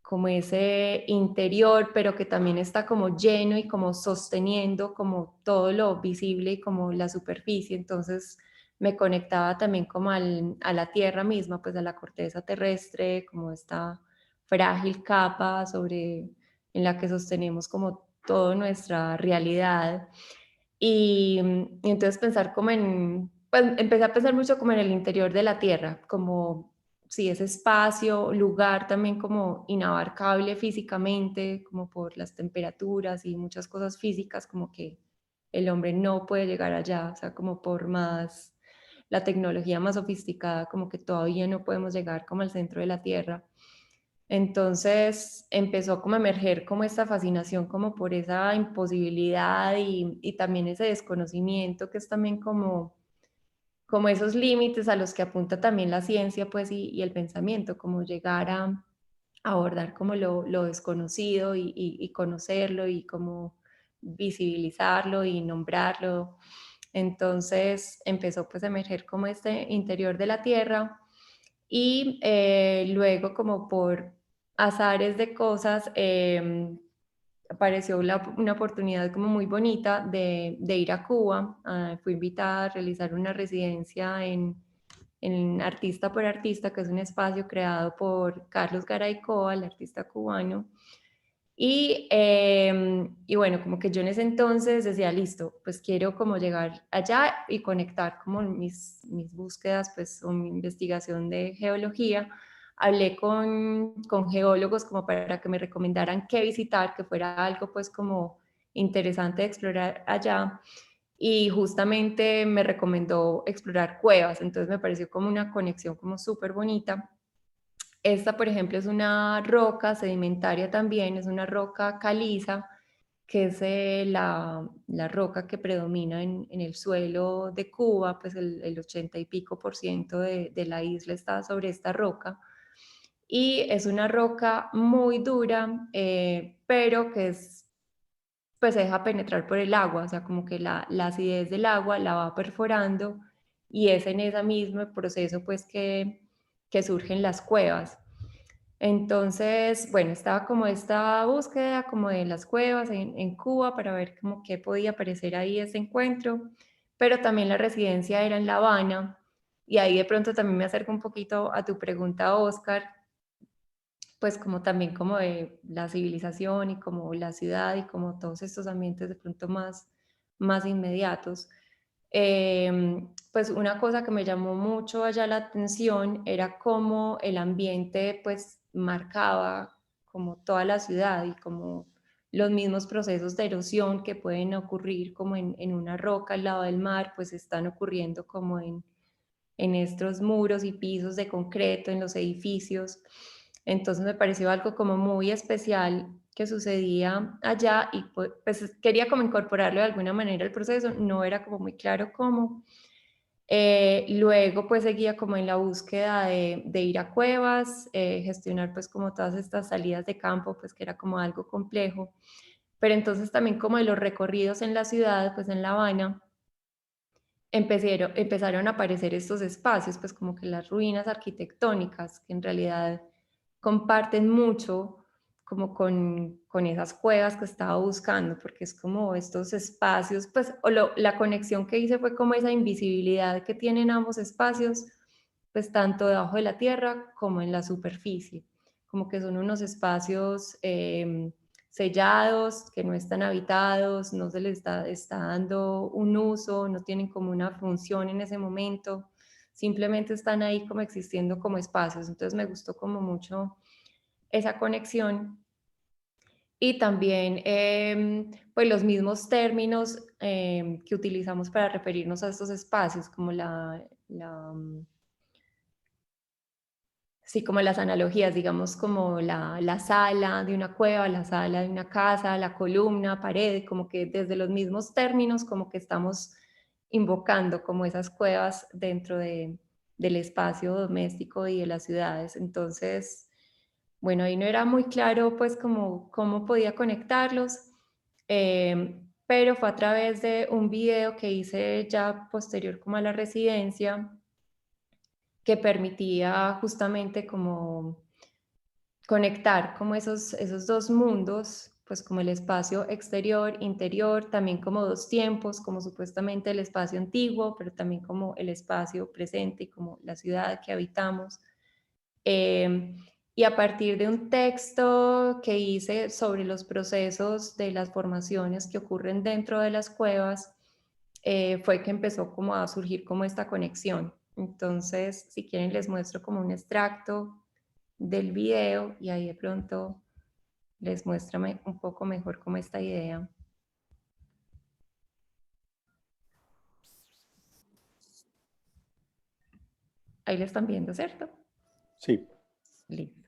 Speaker 3: como ese interior, pero que también está como lleno y como sosteniendo como todo lo visible y como la superficie. Entonces me conectaba también como a la tierra misma, pues a la corteza terrestre, como esta frágil capa en la que sostenemos como toda nuestra realidad. Y entonces pensar como pues empecé a pensar mucho como en el interior de la tierra, como sí, ese espacio, lugar también como inabarcable físicamente, como por las temperaturas y muchas cosas físicas, como que el hombre no puede llegar allá, o sea, como por más la tecnología más sofisticada, como que todavía no podemos llegar como al centro de la Tierra. Entonces empezó como a emerger como esta fascinación como por esa imposibilidad y también ese desconocimiento que es también como como esos límites a los que apunta también la ciencia, pues, y el pensamiento, como llegar a abordar como lo desconocido y conocerlo y como visibilizarlo y nombrarlo. Entonces empezó pues a emerger como este interior de la Tierra y luego como por azares de cosas apareció una oportunidad como muy bonita de ir a Cuba. Fui invitada a realizar una residencia en Artista por Artista, que es un espacio creado por Carlos Garay Coa, el artista cubano. Y bueno, como que yo en ese entonces decía, listo, pues quiero como llegar allá y conectar como mis búsquedas, pues o mi investigación de geología. Hablé con geólogos como para que me recomendaran qué visitar, que fuera algo pues como interesante de explorar allá. Y justamente me recomendó explorar cuevas, entonces me pareció como una conexión como súper bonita. Esta, por ejemplo, es una roca sedimentaria también, es una roca caliza, que es la roca que predomina en el suelo de Cuba, pues el 80 y pico por ciento de la isla está sobre esta roca. Y es una roca muy dura, pero que pues se deja penetrar por el agua, o sea, como que la acidez del agua la va perforando y es en ese mismo proceso pues que surgen las cuevas. Entonces, bueno, estaba como esta búsqueda como de las cuevas en Cuba para ver como qué podía aparecer ahí ese encuentro, pero también la residencia era en La Habana y ahí de pronto también me acerco un poquito a tu pregunta, Oscar, pues como también como de la civilización y como la ciudad y como todos estos ambientes de pronto más inmediatos. Pues una cosa que me llamó mucho allá la atención era cómo el ambiente pues marcaba como toda la ciudad y como los mismos procesos de erosión que pueden ocurrir como en una roca al lado del mar, pues están ocurriendo como en estos muros y pisos de concreto, en los edificios. Entonces me pareció algo como muy especial que sucedía allá y pues quería como incorporarlo de alguna manera al proceso, no era como muy claro cómo. Luego pues seguía como en la búsqueda de ir a cuevas, gestionar pues como todas estas salidas de campo, pues que era como algo complejo. Pero entonces también como de los recorridos en la ciudad, pues en La Habana, empezaron a aparecer estos espacios, pues como que las ruinas arquitectónicas, que en realidad comparten mucho como con esas cuevas que estaba buscando, porque es como estos espacios, pues la conexión que hice fue como esa invisibilidad que tienen ambos espacios, pues tanto debajo de la tierra como en la superficie, como que son unos espacios sellados, que no están habitados, no se les está dando un uso, no tienen como una función en ese momento, simplemente están ahí como existiendo como espacios. Entonces me gustó como mucho esa conexión y también pues los mismos términos que utilizamos para referirnos a estos espacios, como sí, como las analogías, digamos, como la sala de una cueva, la sala de una casa, la columna, pared, como que desde los mismos términos, como que estamos invocando como esas cuevas dentro del espacio doméstico y de las ciudades. Entonces, bueno, ahí no era muy claro pues como cómo podía conectarlos, pero fue a través de un video que hice ya posterior como a la residencia, que permitía justamente como conectar como esos dos mundos, pues como el espacio exterior, interior, también como dos tiempos, como supuestamente el espacio antiguo, pero también como el espacio presente y como la ciudad que habitamos. Eh, y a partir de un texto que hice sobre los procesos de las formaciones que ocurren dentro de las cuevas, fue que empezó como a surgir como esta conexión. Entonces, si quieren, les muestro como un extracto del video y ahí de pronto les muestra un poco mejor como esta idea. Ahí lo están viendo, ¿cierto?
Speaker 1: Sí.
Speaker 3: Listo.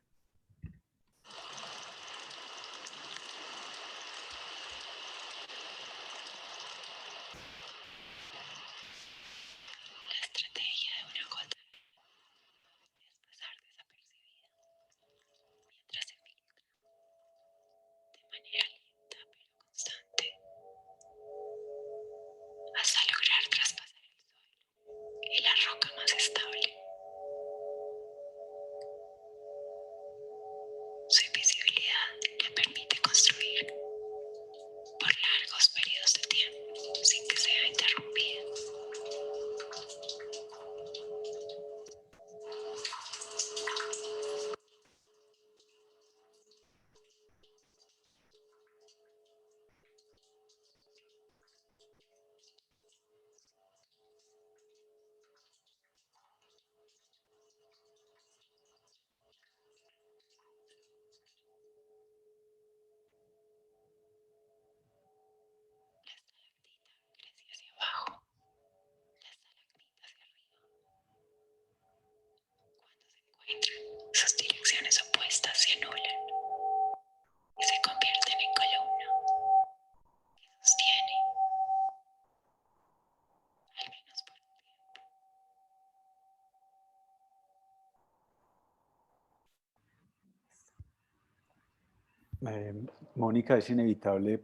Speaker 1: Mónica, es inevitable,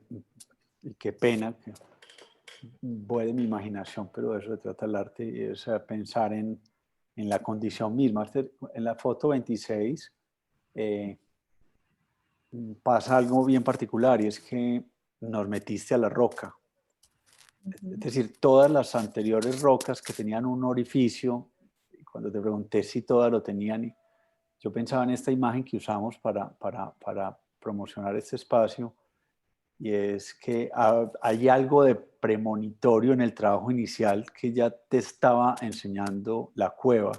Speaker 1: y qué pena que vuele mi imaginación, pero de eso se trata el arte, y es pensar en la condición misma. En la foto 26 eh, pasa algo bien particular, y es que nos metiste a la roca. Es decir, todas las anteriores rocas que tenían un orificio, y cuando te pregunté si todas lo tenían, yo pensaba en esta imagen que usamos para promocionar este espacio, y es que hay algo de premonitorio en el trabajo inicial que ya te estaba enseñando la cueva.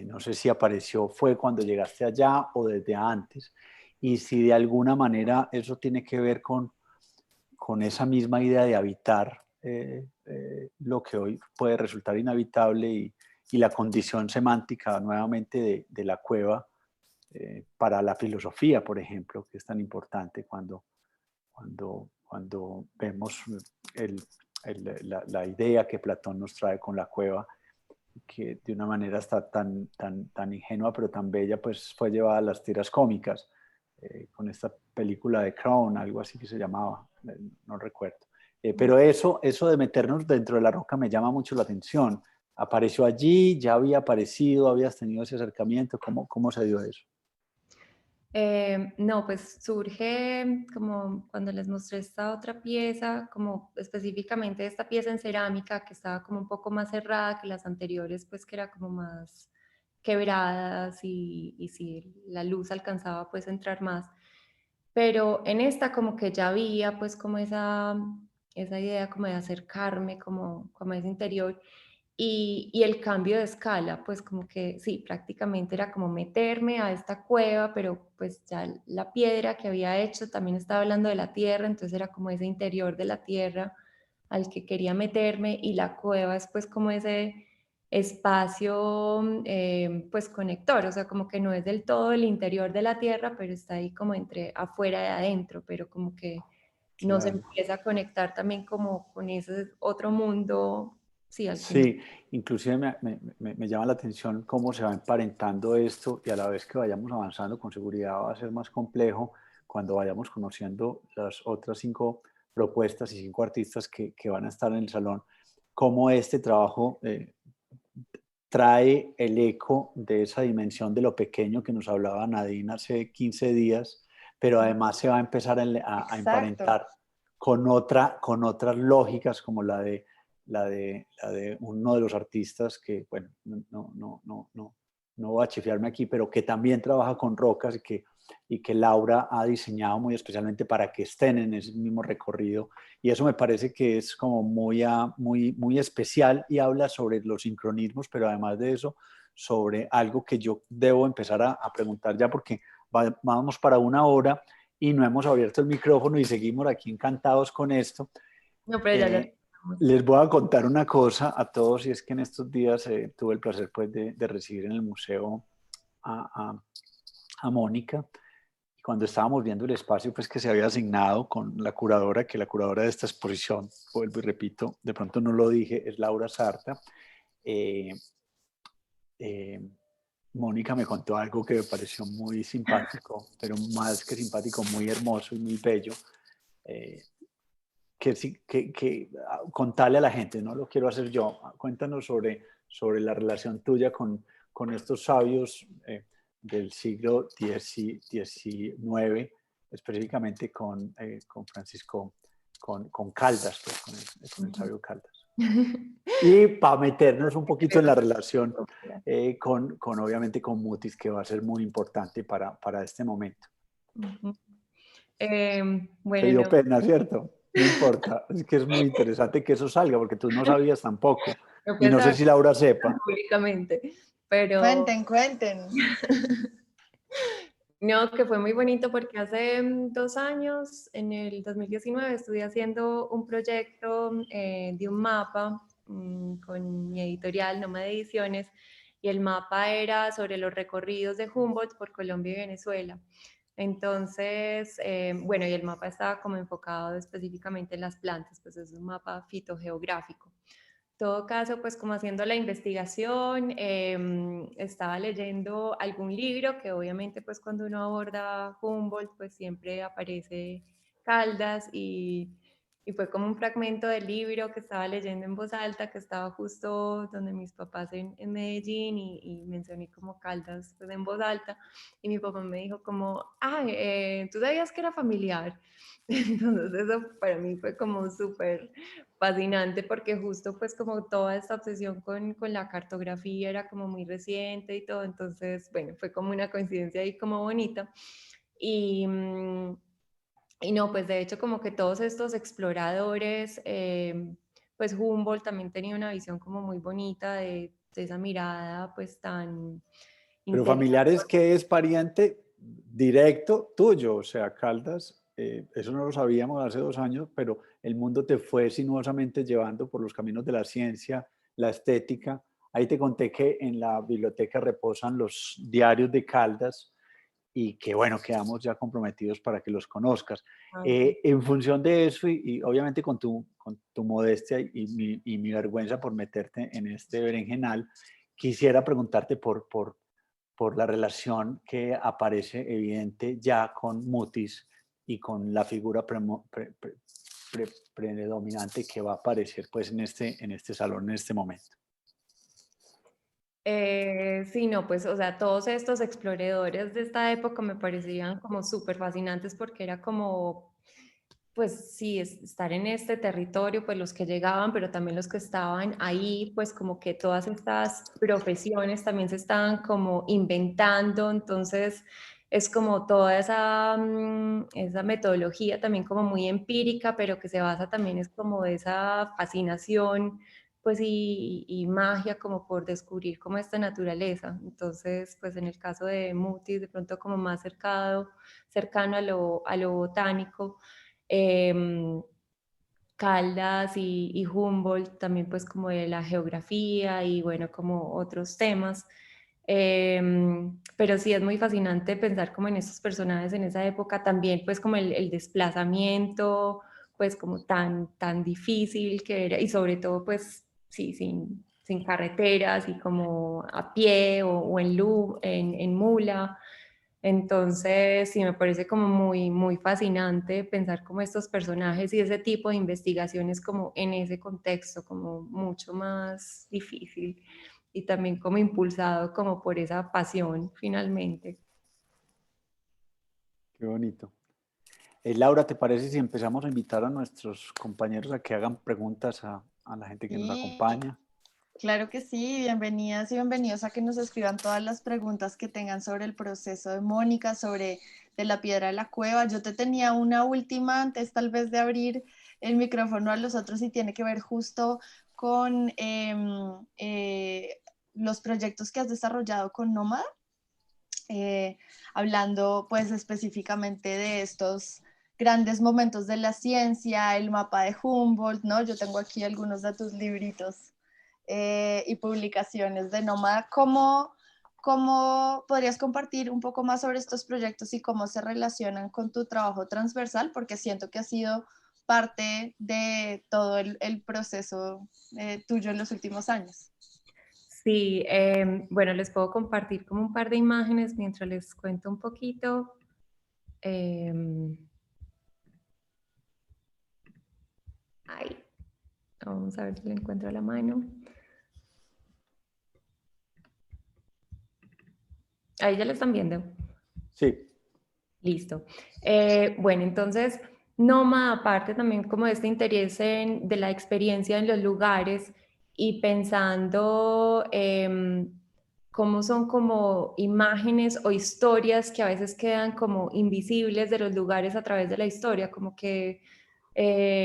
Speaker 1: No sé si apareció, fue cuando llegaste allá o desde antes, y si de alguna manera eso tiene que ver con esa misma idea de habitar lo que hoy puede resultar inhabitable, y la condición semántica nuevamente de la cueva para la filosofía, por ejemplo, que es tan importante cuando vemos la idea que Platón nos trae con la cueva, que de una manera está tan ingenua pero tan bella, pues fue llevada a las tiras cómicas, con esta película de Crown, algo así que se llamaba, no recuerdo. Pero eso de meternos dentro de la roca me llama mucho la atención. ¿Apareció allí? ¿Ya había aparecido? ¿Habías tenido ese acercamiento? ¿Cómo se dio eso?
Speaker 3: No, pues surge como cuando les mostré esta otra pieza, como específicamente esta pieza en cerámica que estaba como un poco más cerrada que las anteriores, pues que era como más quebradas y si la luz alcanzaba pues a entrar más. Pero en esta como que ya había pues como esa idea como de acercarme como a ese interior y el cambio de escala, pues como que sí, prácticamente era como meterme a esta cueva, pero pues ya la piedra que había hecho también estaba hablando de la tierra, entonces era como ese interior de la tierra al que quería meterme y la cueva es pues como ese espacio pues conector, o sea, como que no es del todo el interior de la tierra, pero está ahí como entre afuera y adentro, pero como que nos
Speaker 1: Claro.
Speaker 3: empieza a conectar también como con ese otro mundo, sí, al final.
Speaker 1: Sí, inclusive me llama la atención cómo se va emparentando esto, y a la vez que vayamos avanzando, con seguridad va a ser más complejo cuando vayamos conociendo las otras 5 propuestas y 5 artistas que van a estar en el salón, cómo este trabajo trae el eco de esa dimensión de lo pequeño que nos hablaba Nadine hace 15 días, pero además se va a empezar a
Speaker 2: Exacto.
Speaker 1: emparentar con otras lógicas, como la de uno de los artistas que, bueno, no voy a chifiarme aquí, pero que también trabaja con rocas, y que Laura ha diseñado muy especialmente para que estén en ese mismo recorrido. Y eso me parece que es como muy especial, y habla sobre los sincronismos, pero además de eso, sobre algo que yo debo empezar a preguntar ya, porque vamos para 1 hora y no hemos abierto el micrófono y seguimos aquí encantados con esto.
Speaker 3: No, pero ya lo
Speaker 1: Eh, Les voy a contar una cosa a todos, y es que en estos días tuve el placer, pues, de recibir en el museo a, a, a Mónica. Y cuando estábamos viendo el espacio, pues, que se había asignado con la curadora, que la curadora de esta exposición, vuelvo y repito, de pronto no lo dije, es Laura Sarta. eh, eh, Mónica me contó algo que me pareció muy simpático, pero más que simpático, muy hermoso y muy bello. eh, contarle a la gente, no lo quiero hacer yo. Cuéntanos sobre la relación tuya con estos sabios del siglo XIX, específicamente con Francisco, con Caldas, pues, con el sabio Caldas. Y para meternos un poquito en la relación obviamente con Mutis, que va a ser muy importante para este momento.
Speaker 3: Ujú.
Speaker 1: Te
Speaker 3: Bueno,
Speaker 1: dio
Speaker 3: no,
Speaker 1: pena, ¿cierto? No importa, es que es muy interesante que eso salga, porque tú no sabías tampoco.
Speaker 3: no
Speaker 1: Y no sé
Speaker 3: pensaba
Speaker 1: si Laura sepa.
Speaker 3: públicamente, pero
Speaker 2: Cuenten, cuenten.
Speaker 3: no, que fue muy bonito porque hace 2 años, en el 2019, estuve haciendo un proyecto de un mapa con mi editorial, Nómada Ediciones, y el mapa era sobre los recorridos de Humboldt por Colombia y Venezuela. Entonces, bueno, y el mapa estaba como enfocado específicamente en las plantas, pues es un mapa fitogeográfico. todo caso, pues como haciendo la investigación, estaba leyendo algún libro que obviamente pues cuando uno aborda Humboldt pues siempre aparece Caldas y fue como un fragmento del libro que estaba leyendo en voz alta, que estaba justo donde mis papás en Medellín y mencioné como Caldas pues, en voz alta y mi papá me dijo como, ay, ¿tú sabías que era familiar? Entonces eso para mí fue como súper fascinante porque justo pues como toda esta obsesión con la cartografía era como muy reciente y todo, entonces bueno, fue como una coincidencia ahí como bonita. Y, y no, pues de hecho como que todos estos exploradores, pues Humboldt también tenía una visión como muy bonita de esa mirada pues tan
Speaker 1: Pero
Speaker 3: interior.
Speaker 1: familiares que es pariente directo tuyo, o sea, Caldas, eso no lo sabíamos hace 2 años, pero el mundo te fue sinuosamente llevando por los caminos de la ciencia, la estética. Ahí te conté que en la biblioteca reposan los diarios de Caldas y que bueno, quedamos ya comprometidos para que los conozcas.
Speaker 3: Ay, sí.
Speaker 1: En función de eso y obviamente con tu modestia y mi vergüenza por meterte en este berenjenal, quisiera preguntarte por la relación que aparece evidente ya con Mutis y con la figura predominante que va a aparecer pues en este salón en este momento.
Speaker 3: Sí, no, pues, o sea, todos estos exploradores de esta época me parecían como súper fascinantes porque era como, pues sí, estar en este territorio, pues los que llegaban, pero también los que estaban ahí, pues como que todas estas profesiones también se estaban como inventando, entonces es como toda esa, esa metodología también como muy empírica, pero que se basa también es como esa fascinación pues y magia como por descubrir como esta naturaleza. Entonces, pues en el caso de Mutis, de pronto como más cercano a lo botánico, eh, Caldas y Humboldt, también pues como de la geografía y bueno, como otros temas. Pero sí es muy fascinante pensar como en estos personajes en esa época, también pues como el desplazamiento, pues como tan difícil que era, y sobre todo pues sí, sin carreteras y como a pie o en mula. Entonces, sí, me parece como muy fascinante pensar como estos personajes y ese tipo de investigaciones como en ese contexto, como mucho más difícil y también como impulsado como por esa pasión finalmente.
Speaker 1: Qué bonito. Laura, ¿te parece si empezamos a invitar a nuestros compañeros a que hagan preguntas a la gente que nos
Speaker 2: Sí,
Speaker 1: acompaña?
Speaker 2: claro que sí, bienvenidas y bienvenidos a que nos escriban todas las preguntas que tengan sobre el proceso de Mónica, sobre de la piedra de la cueva. Yo te tenía una última antes tal vez de abrir el micrófono a los otros y tiene que ver justo con los proyectos que has desarrollado con Nómada, eh, hablando pues específicamente de estos grandes momentos de la ciencia, el mapa de Humboldt, ¿no? Yo tengo aquí algunos de tus libritos y publicaciones de Nómada. ¿Cómo podrías compartir un poco más sobre estos proyectos y cómo se relacionan con tu trabajo transversal? Porque siento que ha sido parte de todo el proceso tuyo en los últimos años.
Speaker 3: Sí, bueno, les puedo compartir como un par de imágenes mientras les cuento un poquito. Em, Ahí, vamos a ver si le encuentro la mano. Ahí ya lo están viendo.
Speaker 1: Sí.
Speaker 3: Listo. Bueno, entonces, Noma, aparte también como de este interés de la experiencia en los lugares y pensando cómo son como imágenes o historias que a veces quedan como invisibles de los lugares a través de la historia, como que,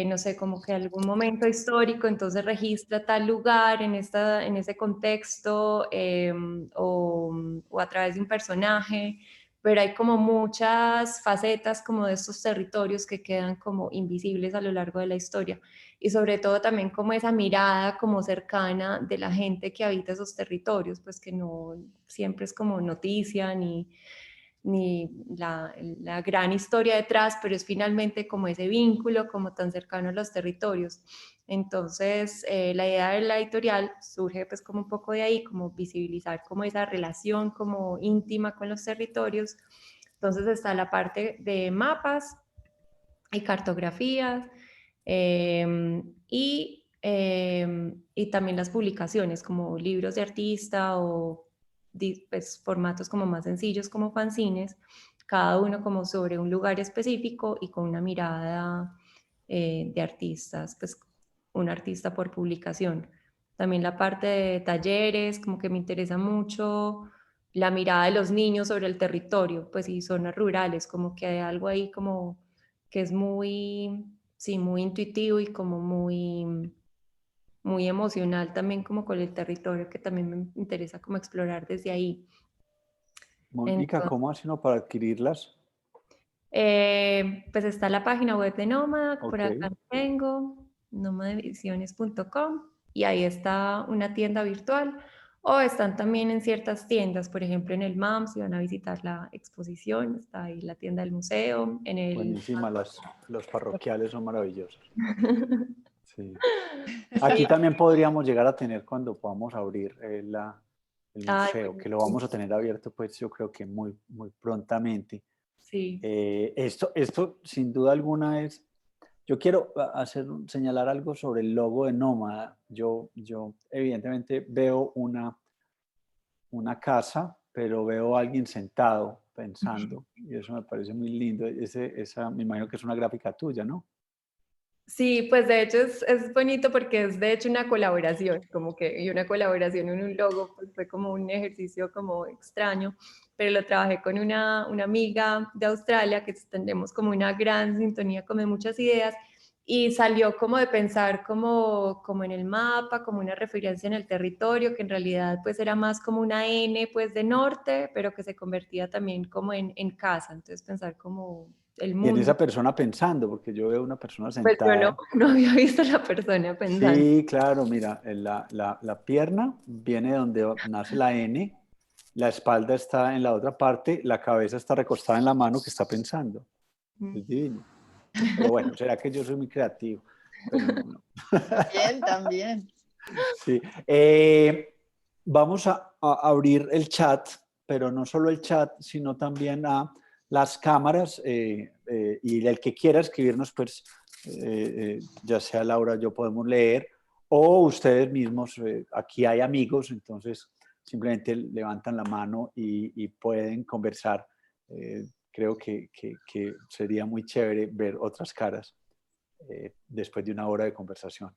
Speaker 3: no sé, como que algún momento histórico entonces registra tal lugar en ese contexto o a través de un personaje, pero hay como muchas facetas como de estos territorios que quedan como invisibles a lo largo de la historia y sobre todo también como esa mirada como cercana de la gente que habita esos territorios, pues que no siempre es como noticia ni la gran historia detrás, pero es finalmente como ese vínculo como tan cercano a los territorios. Entonces, la idea de la editorial surge pues como un poco de ahí, como visibilizar como esa relación como íntima con los territorios. Entonces está la parte de mapas y cartografías, y también las publicaciones como libros de artista o pues, formatos como más sencillos como fanzines, cada uno como sobre un lugar específico y con una mirada de artistas, pues un artista por publicación. También la parte de talleres, como que me interesa mucho la mirada de los niños sobre el territorio, pues y zonas rurales, como que hay algo ahí como que es muy, sí, muy intuitivo y como muy emocional también como con el territorio, que también me interesa como explorar desde ahí.
Speaker 1: Mónica,
Speaker 3: Entonces,
Speaker 1: ¿cómo hace uno para adquirirlas?
Speaker 3: pues está la página web de Nómada, por
Speaker 1: Ok,
Speaker 3: acá lo tengo, nómadaediciones.com, y ahí está una tienda virtual, o están también en ciertas tiendas, por ejemplo en el MAM, si van a visitar la exposición, está ahí la tienda del museo, en el...
Speaker 1: buenísima, los parroquiales son maravillosos. Sí.
Speaker 3: Sí,
Speaker 1: Aquí también podríamos llegar a tener cuando podamos abrir el
Speaker 3: ay,
Speaker 1: museo, que lo vamos a tener abierto pues yo creo que muy, muy prontamente.
Speaker 3: sí.
Speaker 1: Esto sin duda alguna es, yo quiero señalar algo sobre el logo de Nómada. Yo evidentemente veo una casa, pero veo a alguien sentado pensando y eso me parece muy lindo. Esa me imagino que es una gráfica tuya, ¿no?
Speaker 3: Sí, pues de hecho es bonito porque es de hecho una colaboración, como que y una colaboración en un logo, pues fue como un ejercicio como extraño, pero lo trabajé con una amiga de Australia que tenemos como una gran sintonía, como de muchas ideas, y salió como de pensar como en el mapa, como una referencia en el territorio, que en realidad pues era más como una N pues de norte, pero que se convertía también como en casa, entonces pensar como el
Speaker 1: Y en
Speaker 3: mundo.
Speaker 1: esa persona pensando, porque yo veo una persona
Speaker 3: Pues yo
Speaker 1: sentada.
Speaker 3: no había visto a la persona pensando.
Speaker 1: Sí, claro, mira, la pierna viene donde nace la N, la espalda está en la otra parte, la cabeza está recostada en la mano que está pensando. Es divino. Pero bueno, será que yo soy muy creativo, pero no, no.
Speaker 2: Bien, también.
Speaker 1: Sí. Vamos a abrir el chat, pero no solo el chat, sino también a las cámaras y el que quiera escribirnos, pues ya sea Laura, yo podemos leer, o ustedes mismos, aquí hay amigos, entonces simplemente levantan la mano y pueden conversar. Creo que sería muy chévere ver otras caras después de una hora de conversación.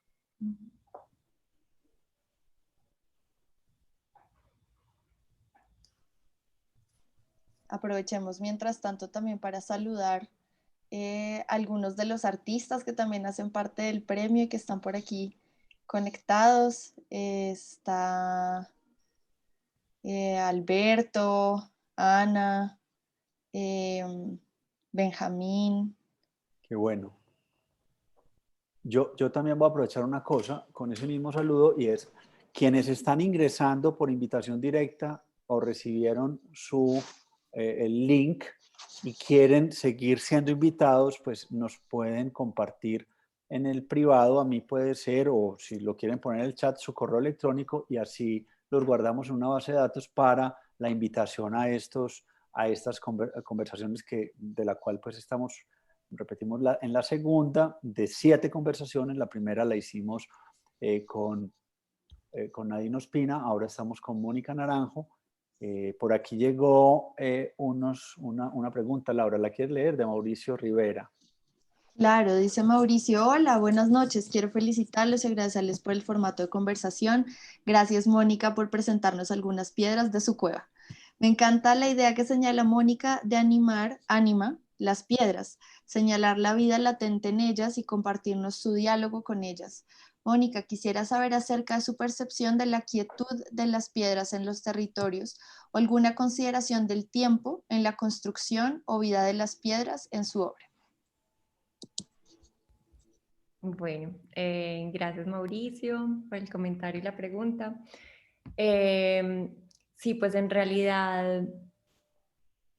Speaker 2: Aprovechemos mientras tanto también para saludar algunos de los artistas que también hacen parte del premio y que están por aquí conectados. Está Alberto, Ana, eh, Benjamín.
Speaker 1: Qué bueno. Yo también voy a aprovechar una cosa con ese mismo saludo y es quienes están ingresando por invitación directa o recibieron el link y quieren seguir siendo invitados, pues nos pueden compartir en el privado, a mí puede ser, o si lo quieren poner en el chat, su correo electrónico y así los guardamos en una base de datos para la invitación a estas conversaciones de la cual pues estamos. Repetimos, en la segunda de 7 conversaciones, la primera la hicimos con Nadine Ospina, ahora estamos con Mónica Naranjo. Por aquí llegó una pregunta, Laura, ¿la quieres leer? De Mauricio Rivera.
Speaker 2: Claro, dice Mauricio, hola, buenas noches. Quiero felicitarlos y agradecerles por el formato de conversación. Gracias, Mónica, por presentarnos algunas piedras de su cueva. Me encanta la idea que señala Mónica de anima las piedras, señalar la vida latente en ellas y compartirnos su diálogo con ellas. Mónica, quisiera saber acerca de su percepción de la quietud de las piedras en los territorios o alguna consideración del tiempo en la construcción o vida de las piedras en su obra.
Speaker 3: Bueno, gracias Mauricio por el comentario y la pregunta. Sí, pues en realidad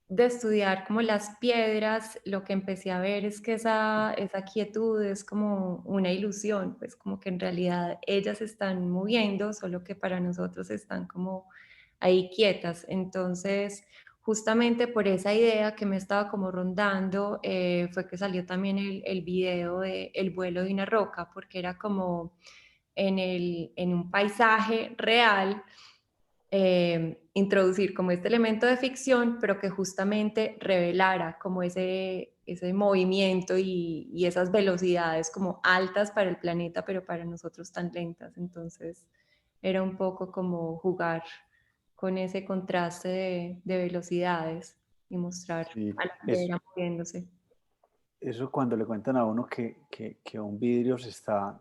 Speaker 3: de estudiar como las piedras, lo que empecé a ver es que esa quietud es como una ilusión, pues como que en realidad ellas están moviendo, solo que para nosotros están como ahí quietas. Entonces, justamente por esa idea que me estaba como rondando, fue que salió también el video de El vuelo de una roca, porque era como en un paisaje real, introducir como este elemento de ficción, pero que justamente revelara como ese movimiento y esas velocidades como altas para el planeta, pero para nosotros tan lentas. Entonces era un poco como jugar con ese contraste de velocidades y mostrar
Speaker 1: Sí,
Speaker 3: a la
Speaker 1: es,
Speaker 3: piedra moviéndose.
Speaker 1: eso cuando le cuentan a uno que un vidrio se está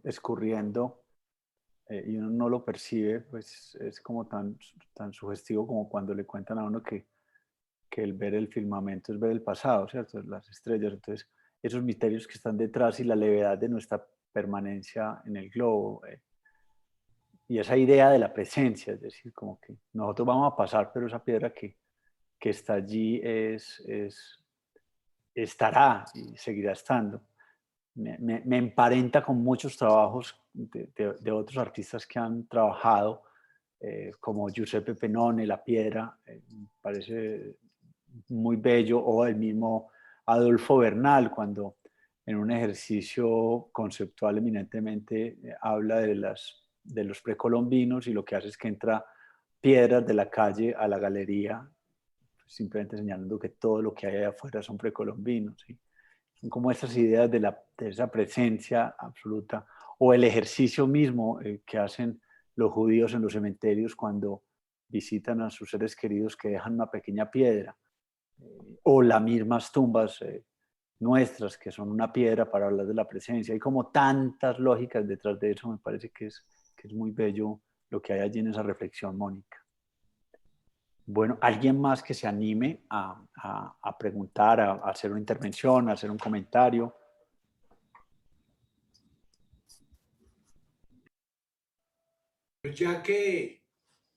Speaker 1: escurriendo y uno no lo percibe, pues es como tan sugestivo como cuando le cuentan a uno que el ver el firmamento es ver el pasado, ¿cierto? Las estrellas. Entonces, esos misterios que están detrás y la levedad de nuestra permanencia en el globo. Y esa idea de la presencia, es decir, como que nosotros vamos a pasar, pero esa piedra que está allí estará y seguirá estando. Me emparenta con muchos trabajos de otros artistas que han trabajado, como Giuseppe Pennone, La Piedra, me parece muy bello, o el mismo Adolfo Bernal, cuando en un ejercicio conceptual eminentemente habla de los precolombinos y lo que hace es que entra piedras de la calle a la galería, simplemente señalando que todo lo que hay allá afuera son precolombinos. ¿Sí? Son como esas ideas de esa presencia absoluta, o el ejercicio mismo que hacen los judíos en los cementerios cuando visitan a sus seres queridos, que dejan una pequeña piedra, o las mismas tumbas nuestras, que son una piedra para hablar de la presencia. Hay como tantas lógicas detrás de eso, me parece que es muy bello lo que hay allí en esa reflexión, Mónica. Bueno, ¿alguien más que se anime a preguntar, a hacer una intervención, a hacer un comentario?
Speaker 4: Pues ya que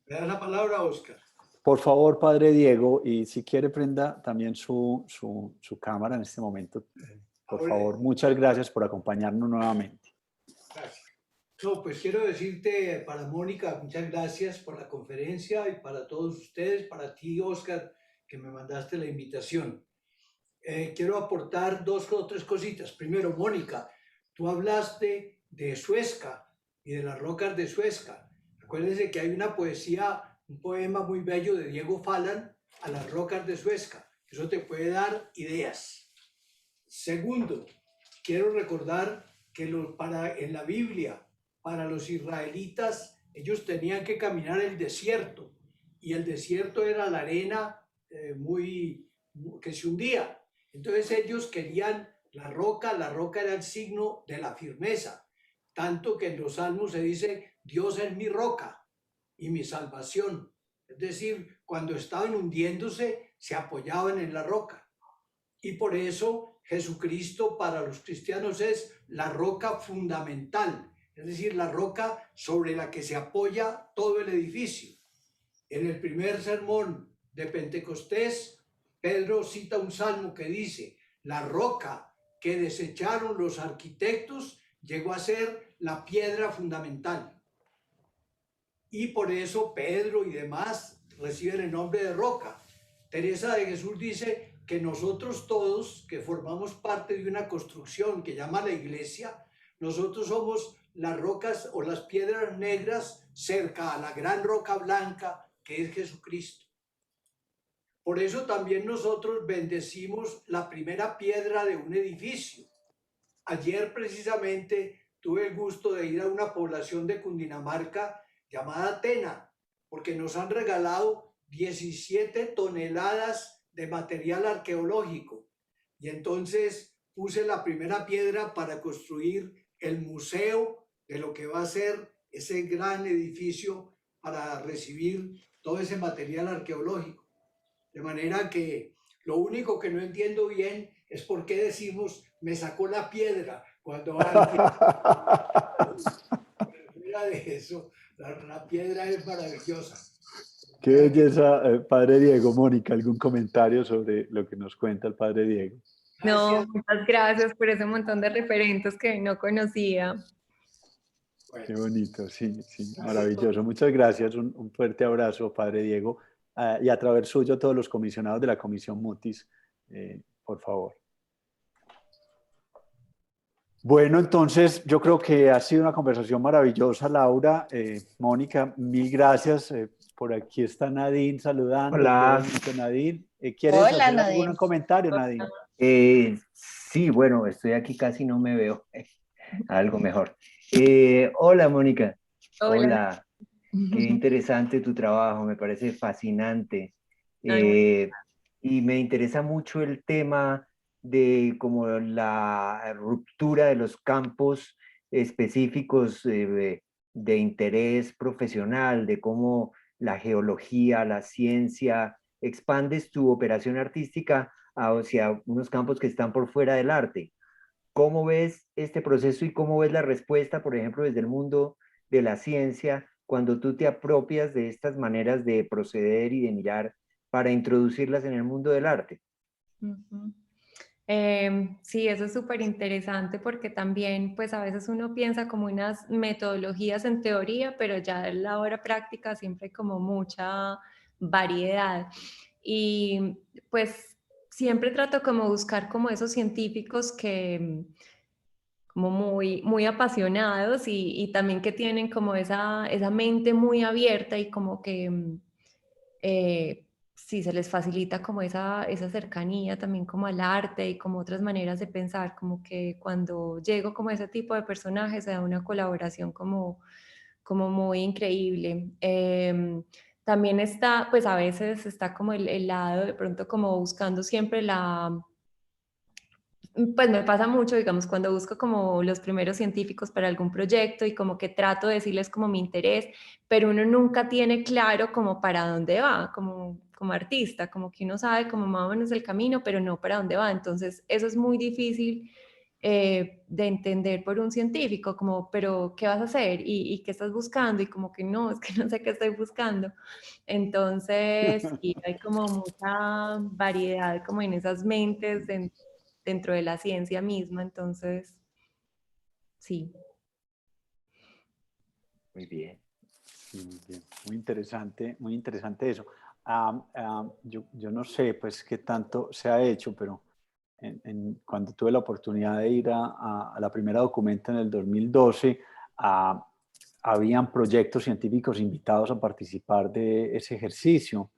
Speaker 4: me da la palabra, Oscar.
Speaker 1: Por favor, Padre Diego, y si quiere prenda también su cámara en este momento. Por
Speaker 4: Ahora,
Speaker 1: favor, muchas gracias por acompañarnos nuevamente.
Speaker 4: gracias. No, pues quiero decirte para Mónica, muchas gracias por la conferencia y para todos ustedes, para ti, Oscar, que me mandaste la invitación. Quiero aportar dos o tres cositas. Primero, Mónica, tú hablaste de Suezca y de las rocas de Suezca. Acuérdense que hay una poesía, un poema muy bello de Diego Falan, A las rocas de Suezca. Eso te puede dar ideas. Segundo, quiero recordar que en la Biblia, para los israelitas, ellos tenían que caminar el desierto, y el desierto era la arena que se hundía. Entonces ellos querían la roca era el signo de la firmeza, tanto que en los salmos se dice, Dios es mi roca y mi salvación. Es decir, cuando estaban hundiéndose, se apoyaban en la roca. Y por eso Jesucristo para los cristianos es la roca fundamental, es decir, la roca sobre la que se apoya todo el edificio. En el primer sermón de Pentecostés, Pedro cita un salmo que dice, la roca que desecharon los arquitectos llegó a ser la piedra fundamental. Y por eso Pedro y demás reciben el nombre de roca. Teresa de Jesús dice que nosotros todos, que formamos parte de una construcción que llama la iglesia, nosotros somos las rocas o las piedras negras cerca a la gran roca blanca que es Jesucristo. Por eso también nosotros bendecimos la primera piedra de un edificio. Ayer precisamente tuve el gusto de ir a una población de Cundinamarca llamada Tena, porque nos han regalado 17 toneladas de material arqueológico. Y entonces puse la primera piedra para construir el museo de lo que va a ser ese gran edificio para recibir todo ese material arqueológico. De manera que lo único que no entiendo bien es por qué decimos me sacó la piedra cuando alguien... Fuera de eso, la piedra es maravillosa.
Speaker 1: Qué belleza, padre Diego. Mónica, ¿algún comentario sobre lo que nos cuenta el padre Diego?
Speaker 3: No,
Speaker 4: Gracias.
Speaker 3: muchas gracias por ese montón de referentes que no conocía.
Speaker 1: Qué
Speaker 4: Bueno,
Speaker 1: bonito, sí, sí,
Speaker 4: gracias.
Speaker 1: maravilloso. Muchas gracias, un fuerte abrazo, padre Diego, y a través suyo todos los comisionados de la Comisión Mutis, por favor. Bueno, entonces yo creo que ha sido una conversación maravillosa, Laura. Mónica, mil gracias. Por aquí está Nadine saludando. Qué
Speaker 5: Hola.
Speaker 1: bonito, Nadine. ¿Quieres
Speaker 2: Hola,
Speaker 1: hacer algún
Speaker 2: Nadine.
Speaker 1: comentario, Nadine?
Speaker 5: Sí, bueno, estoy aquí, casi no me veo. Algo mejor. Hola, Mónica.
Speaker 3: Hola.
Speaker 5: Hola. Qué interesante tu trabajo, me parece fascinante.
Speaker 3: Ay,
Speaker 5: Eh, y me interesa mucho el tema de como la ruptura de los campos específicos de interés profesional, de cómo la geología, la ciencia, expandes tu operación artística hacia unos campos que están por fuera del arte. ¿Cómo ves este proceso y cómo ves la respuesta, por ejemplo, desde el mundo de la ciencia, cuando tú te apropias de estas maneras de proceder y de mirar para introducirlas en el mundo del arte?
Speaker 3: ujú. Sí, eso es súper interesante porque también, pues a veces uno piensa como unas metodologías en teoría, pero ya en la hora práctica siempre hay como mucha variedad. Y pues siempre trato como buscar como esos científicos que como muy apasionados y también que tienen como esa mente muy abierta y como que sí se les facilita como esa cercanía también como al arte y como otras maneras de pensar, como que cuando llego como a ese tipo de personajes se da una colaboración como muy increíble. También está, pues a veces está como el lado de pronto como buscando siempre pues me pasa mucho, digamos, cuando busco como los primeros científicos para algún proyecto y como que trato de decirles como mi interés, pero uno nunca tiene claro como para dónde va, como artista, como que uno sabe como más o menos el camino, pero no para dónde va. Entonces, eso es muy difícil de entender por un científico, como, pero ¿qué vas a hacer? ¿Y qué estás buscando? Y como que no, es que no sé qué estoy buscando. Entonces, sí, hay como mucha variedad como en esas mentes dentro de la ciencia misma, entonces, sí.
Speaker 5: Muy bien.
Speaker 1: Sí, muy bien. Muy interesante eso. Yo no sé, pues, qué tanto se ha hecho, pero cuando tuve la oportunidad de ir a la primera Documenta en el 2012, habían proyectos científicos invitados a participar de ese ejercicio.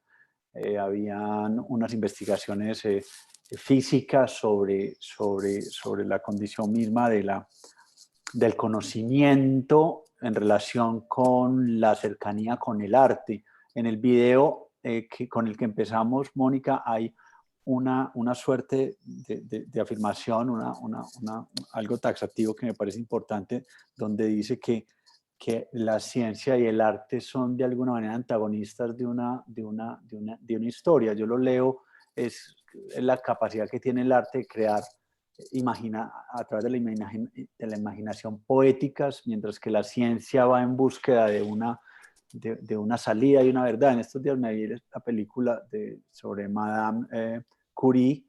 Speaker 1: Habían unas investigaciones físicas sobre la condición misma del conocimiento en relación con la cercanía con el arte. En el video con el que empezamos, Mónica, hay una suerte de afirmación, algo taxativo que me parece importante, donde dice que la ciencia y el arte son de alguna manera antagonistas de una historia. Yo lo leo, es la capacidad que tiene el arte de crear a través de la imaginación poéticas, mientras que la ciencia va en búsqueda de una salida y una verdad. En estos días me vi la película sobre Madame Curie,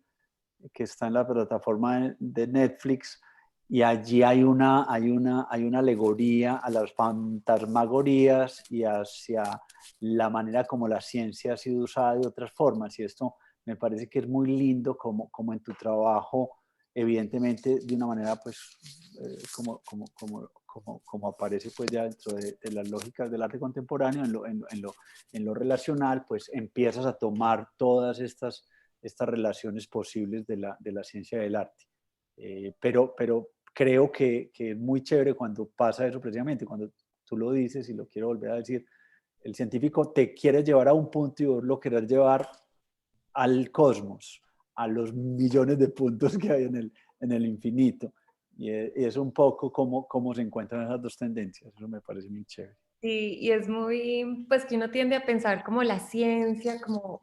Speaker 1: que está en la plataforma de Netflix, y allí hay una alegoría a las fantasmagorías y hacia la manera como la ciencia ha sido usada de otras formas. Y esto me parece que es muy lindo como en tu trabajo, evidentemente de una manera pues como aparece pues ya dentro de las lógicas del arte contemporáneo, en lo relacional, pues empiezas a tomar todas estas relaciones posibles de la ciencia y del arte. Pero creo que es muy chévere cuando pasa eso precisamente, cuando tú lo dices y lo quiero volver a decir, el científico te quiere llevar a un punto y vos lo querés llevar al cosmos, a los millones de puntos que hay en el infinito. Y es un poco cómo se encuentran esas dos tendencias. Eso me parece muy chévere.
Speaker 3: Sí, y es muy, pues que uno tiende a pensar como la ciencia, como,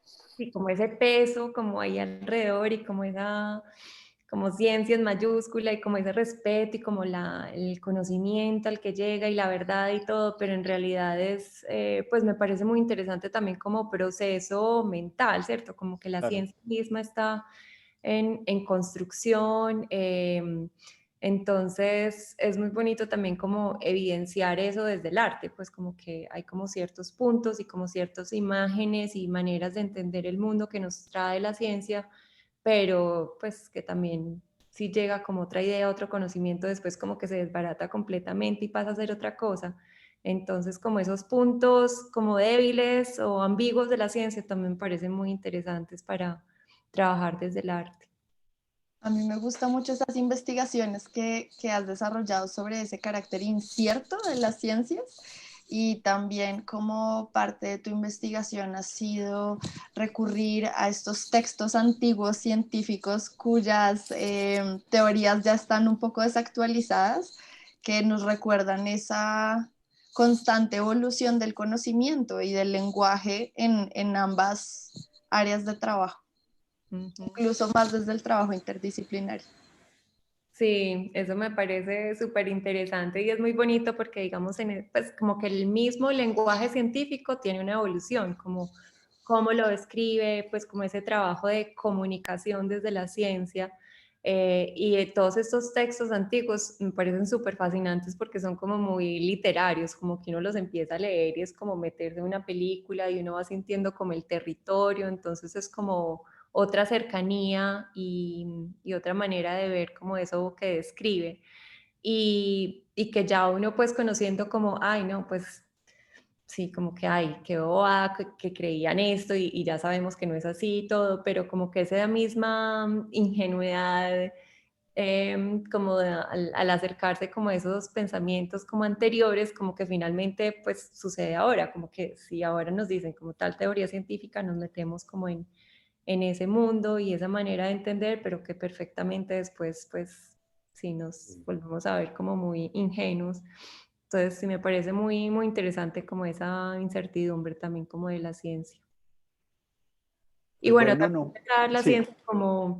Speaker 3: sí, como ese peso, como ahí alrededor y como esa como ciencia en mayúscula y como ese respeto y como el conocimiento al que llega y la verdad y todo, pero en realidad es, pues me parece muy interesante también como proceso mental, ¿cierto? Como que la
Speaker 1: Claro.
Speaker 3: ciencia misma está en construcción. Entonces es muy bonito también como evidenciar eso desde el arte, pues como que hay como ciertos puntos y como ciertas imágenes y maneras de entender el mundo que nos trae la ciencia, pero pues que también si llega como otra idea, otro conocimiento, después como que se desbarata completamente y pasa a ser otra cosa. Entonces como esos puntos como débiles o ambiguos de la ciencia también me parecen muy interesantes para trabajar desde el arte.
Speaker 2: A mí me gustan mucho esas investigaciones que has desarrollado sobre ese carácter incierto de las ciencias, y también como parte de tu investigación ha sido recurrir a estos textos antiguos científicos cuyas teorías ya están un poco desactualizadas, que nos recuerdan esa constante evolución del conocimiento y del lenguaje en ambas áreas de trabajo, incluso más desde el trabajo interdisciplinario.
Speaker 3: Sí, eso me parece súper interesante y es muy bonito porque, digamos, pues como que el mismo lenguaje científico tiene una evolución, como cómo lo describe, pues como ese trabajo de comunicación desde la ciencia. Y todos estos textos antiguos me parecen súper fascinantes porque son como muy literarios, como que uno los empieza a leer y es como meterse en una película y uno va sintiendo como el territorio, entonces es como otra cercanía y otra manera de ver como eso que describe. Y que ya uno pues conociendo como, ay no, pues sí, como que, ay, qué bobada, que creían esto y ya sabemos que no es así y todo, pero como que esa misma ingenuidad, como al acercarse como a esos pensamientos como anteriores, como que finalmente pues sucede ahora, como que si ahora nos dicen como tal teoría científica, nos metemos como en ese mundo y esa manera de entender, pero que perfectamente después, pues, sí nos volvemos a ver como muy ingenuos. Entonces, sí me parece muy, muy interesante como esa incertidumbre también como de la ciencia. Y
Speaker 1: Pues
Speaker 3: bueno,
Speaker 1: bueno,
Speaker 3: también
Speaker 1: no.
Speaker 3: pensar la
Speaker 1: Sí,
Speaker 3: ciencia como,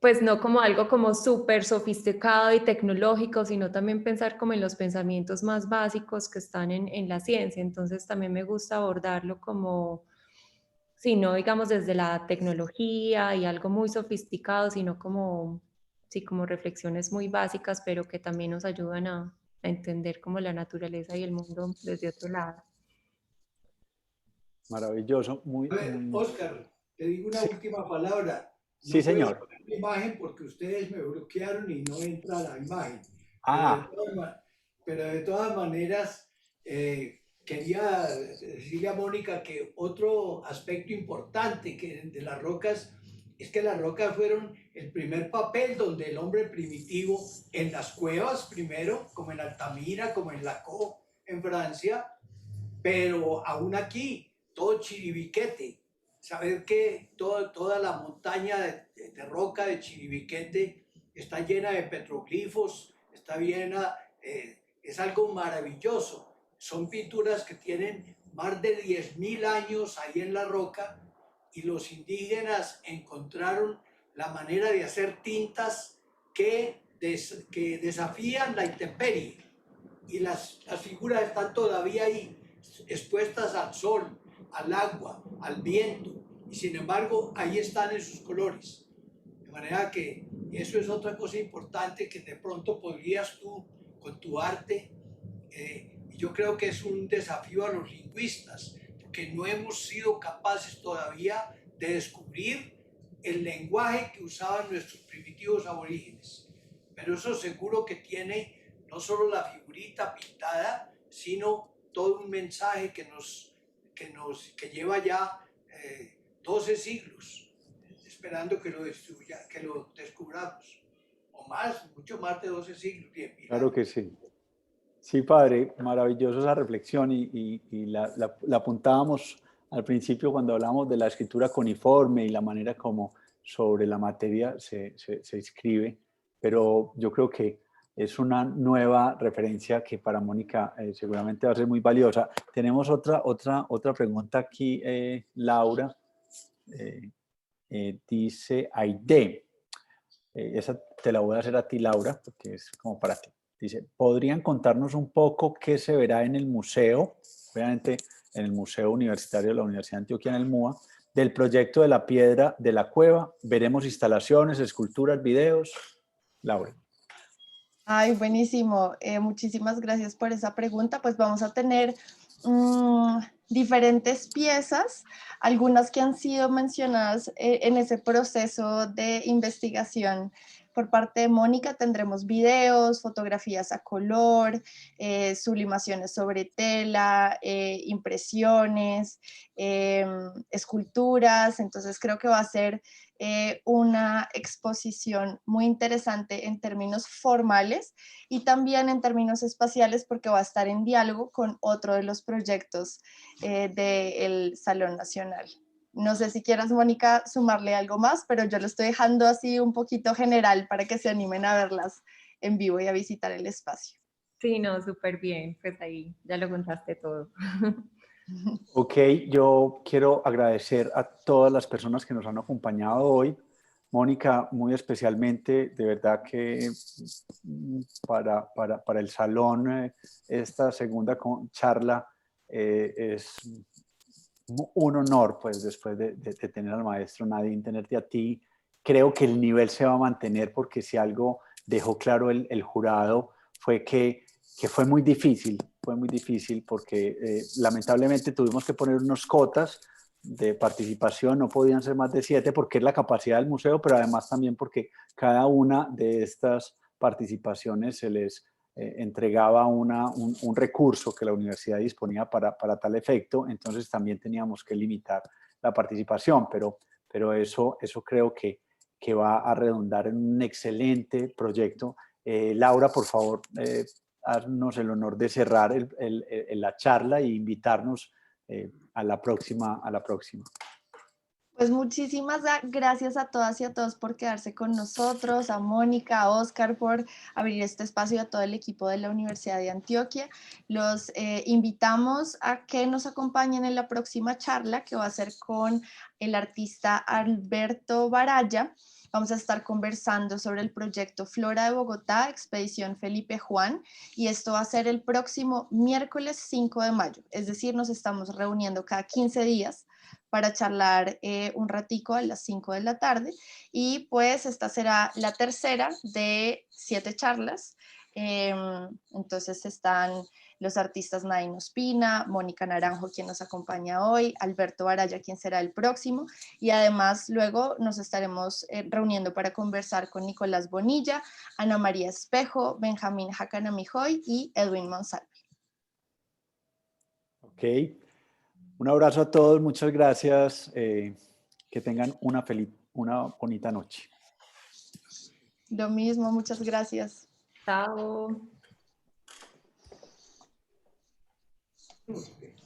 Speaker 3: pues no como algo como súper sofisticado y tecnológico, sino también pensar como en los pensamientos más básicos que están en la ciencia. Entonces también me gusta abordarlo como, sí, no digamos desde la tecnología y algo muy sofisticado, sino como, sí, como reflexiones muy básicas, pero que también nos ayudan a entender como la naturaleza y el mundo desde otro lado.
Speaker 1: maravilloso.
Speaker 4: A ver, Oscar, te digo una
Speaker 1: Sí,
Speaker 4: última palabra.
Speaker 1: sí,
Speaker 4: No puedo
Speaker 1: señor.
Speaker 4: poner la imagen porque ustedes me bloquearon y no entra la imagen. Pero de
Speaker 1: Ah,
Speaker 4: todas, pero de todas maneras, quería decirle a Mónica que otro aspecto importante de las rocas es que las rocas fueron el primer papel donde el hombre primitivo, en las cuevas primero, como en Altamira, como en Laco, en Francia, pero aún aquí, todo Chiribiquete, saber que toda la montaña de roca de Chiribiquete está llena de petroglifos, está llena, es algo maravilloso. Son pinturas que tienen más de 10.000 años ahí en la roca, y los indígenas encontraron la manera de hacer tintas que desafían la intemperie, y las figuras están todavía ahí, expuestas al sol, al agua, al viento, y sin embargo ahí están en sus colores. De manera que eso es otra cosa importante que de pronto podrías tú, con tu arte, y yo creo que es un desafío a los lingüistas, porque no hemos sido capaces todavía de descubrir el lenguaje que usaban nuestros primitivos aborígenes. Pero eso seguro que tiene no solo la figurita pintada, sino todo un mensaje que lleva ya 12 siglos esperando que lo descubramos. O más, mucho más de 12 siglos, 10.000
Speaker 1: claro
Speaker 4: años.
Speaker 1: que sí. Sí, padre, maravillosa esa reflexión y la apuntábamos al principio cuando hablábamos de la escritura cuneiforme y la manera como sobre la materia se escribe, pero yo creo que es una nueva referencia que para Mónica seguramente va a ser muy valiosa. Tenemos otra pregunta aquí, Laura. Dice Aide, esa te la voy a hacer a ti, Laura, porque es como para ti. Dice, ¿podrían contarnos un poco qué se verá en el museo, obviamente en el Museo Universitario de la Universidad de Antioquia en el MUA, del proyecto de la piedra de la cueva? ¿Veremos instalaciones, esculturas, videos? Laura.
Speaker 2: Ay, buenísimo. Muchísimas gracias por esa pregunta. Pues vamos a tener diferentes piezas, algunas que han sido mencionadas en ese proceso de investigación por parte de Mónica. Tendremos videos, fotografías a color, sublimaciones sobre tela, impresiones, esculturas. Entonces creo que va a ser una exposición muy interesante en términos formales y también en términos espaciales, porque va a estar en diálogo con otro de los proyectos del Salón Nacional. No sé si quieras, Mónica, sumarle algo más, pero yo lo estoy dejando así un poquito general para que se animen a verlas en vivo y a visitar el espacio.
Speaker 3: Sí, no, súper bien, pues ahí ya lo contaste todo.
Speaker 1: Ok, yo quiero agradecer a todas las personas que nos han acompañado hoy. Mónica, muy especialmente, de verdad que para el salón, esta segunda charla es un honor, pues después de tener al maestro Nadine, tenerte a ti. Creo que el nivel se va a mantener porque si algo dejó claro el jurado fue que fue muy difícil porque lamentablemente tuvimos que poner unos cotas de participación, no podían ser más de 7 porque es la capacidad del museo, pero además también porque cada una de estas participaciones se les entregaba un recurso que la universidad disponía para tal efecto, entonces también teníamos que limitar la participación, pero eso creo que va a redundar en un excelente proyecto. Laura, por favor, haznos el honor de cerrar la charla e invitarnos a la próxima.
Speaker 2: Pues muchísimas gracias a todas y a todos por quedarse con nosotros, a Mónica, a Oscar por abrir este espacio y a todo el equipo de la Universidad de Antioquia. Los invitamos a que nos acompañen en la próxima charla que va a ser con el artista Alberto Baraya. Vamos a estar conversando sobre el proyecto Flora de Bogotá, Expedición Felipe Juan, y esto va a ser el próximo miércoles 5 de mayo, es decir, nos estamos reuniendo cada 15 días para charlar un ratico a las 5 de la tarde y pues esta será la tercera de 7 charlas. Entonces están los artistas Nadine Ospina, Mónica Naranjo, quien nos acompaña hoy, Alberto Baraya, quien será el próximo, y además luego nos estaremos reuniendo para conversar con Nicolás Bonilla, Ana María Espejo, Benjamín Jacanamijoy y Edwin Monsalve.
Speaker 1: Ok, un abrazo a todos, muchas gracias, que tengan una bonita noche.
Speaker 2: Lo mismo, muchas gracias.
Speaker 3: Chao.
Speaker 4: Ok.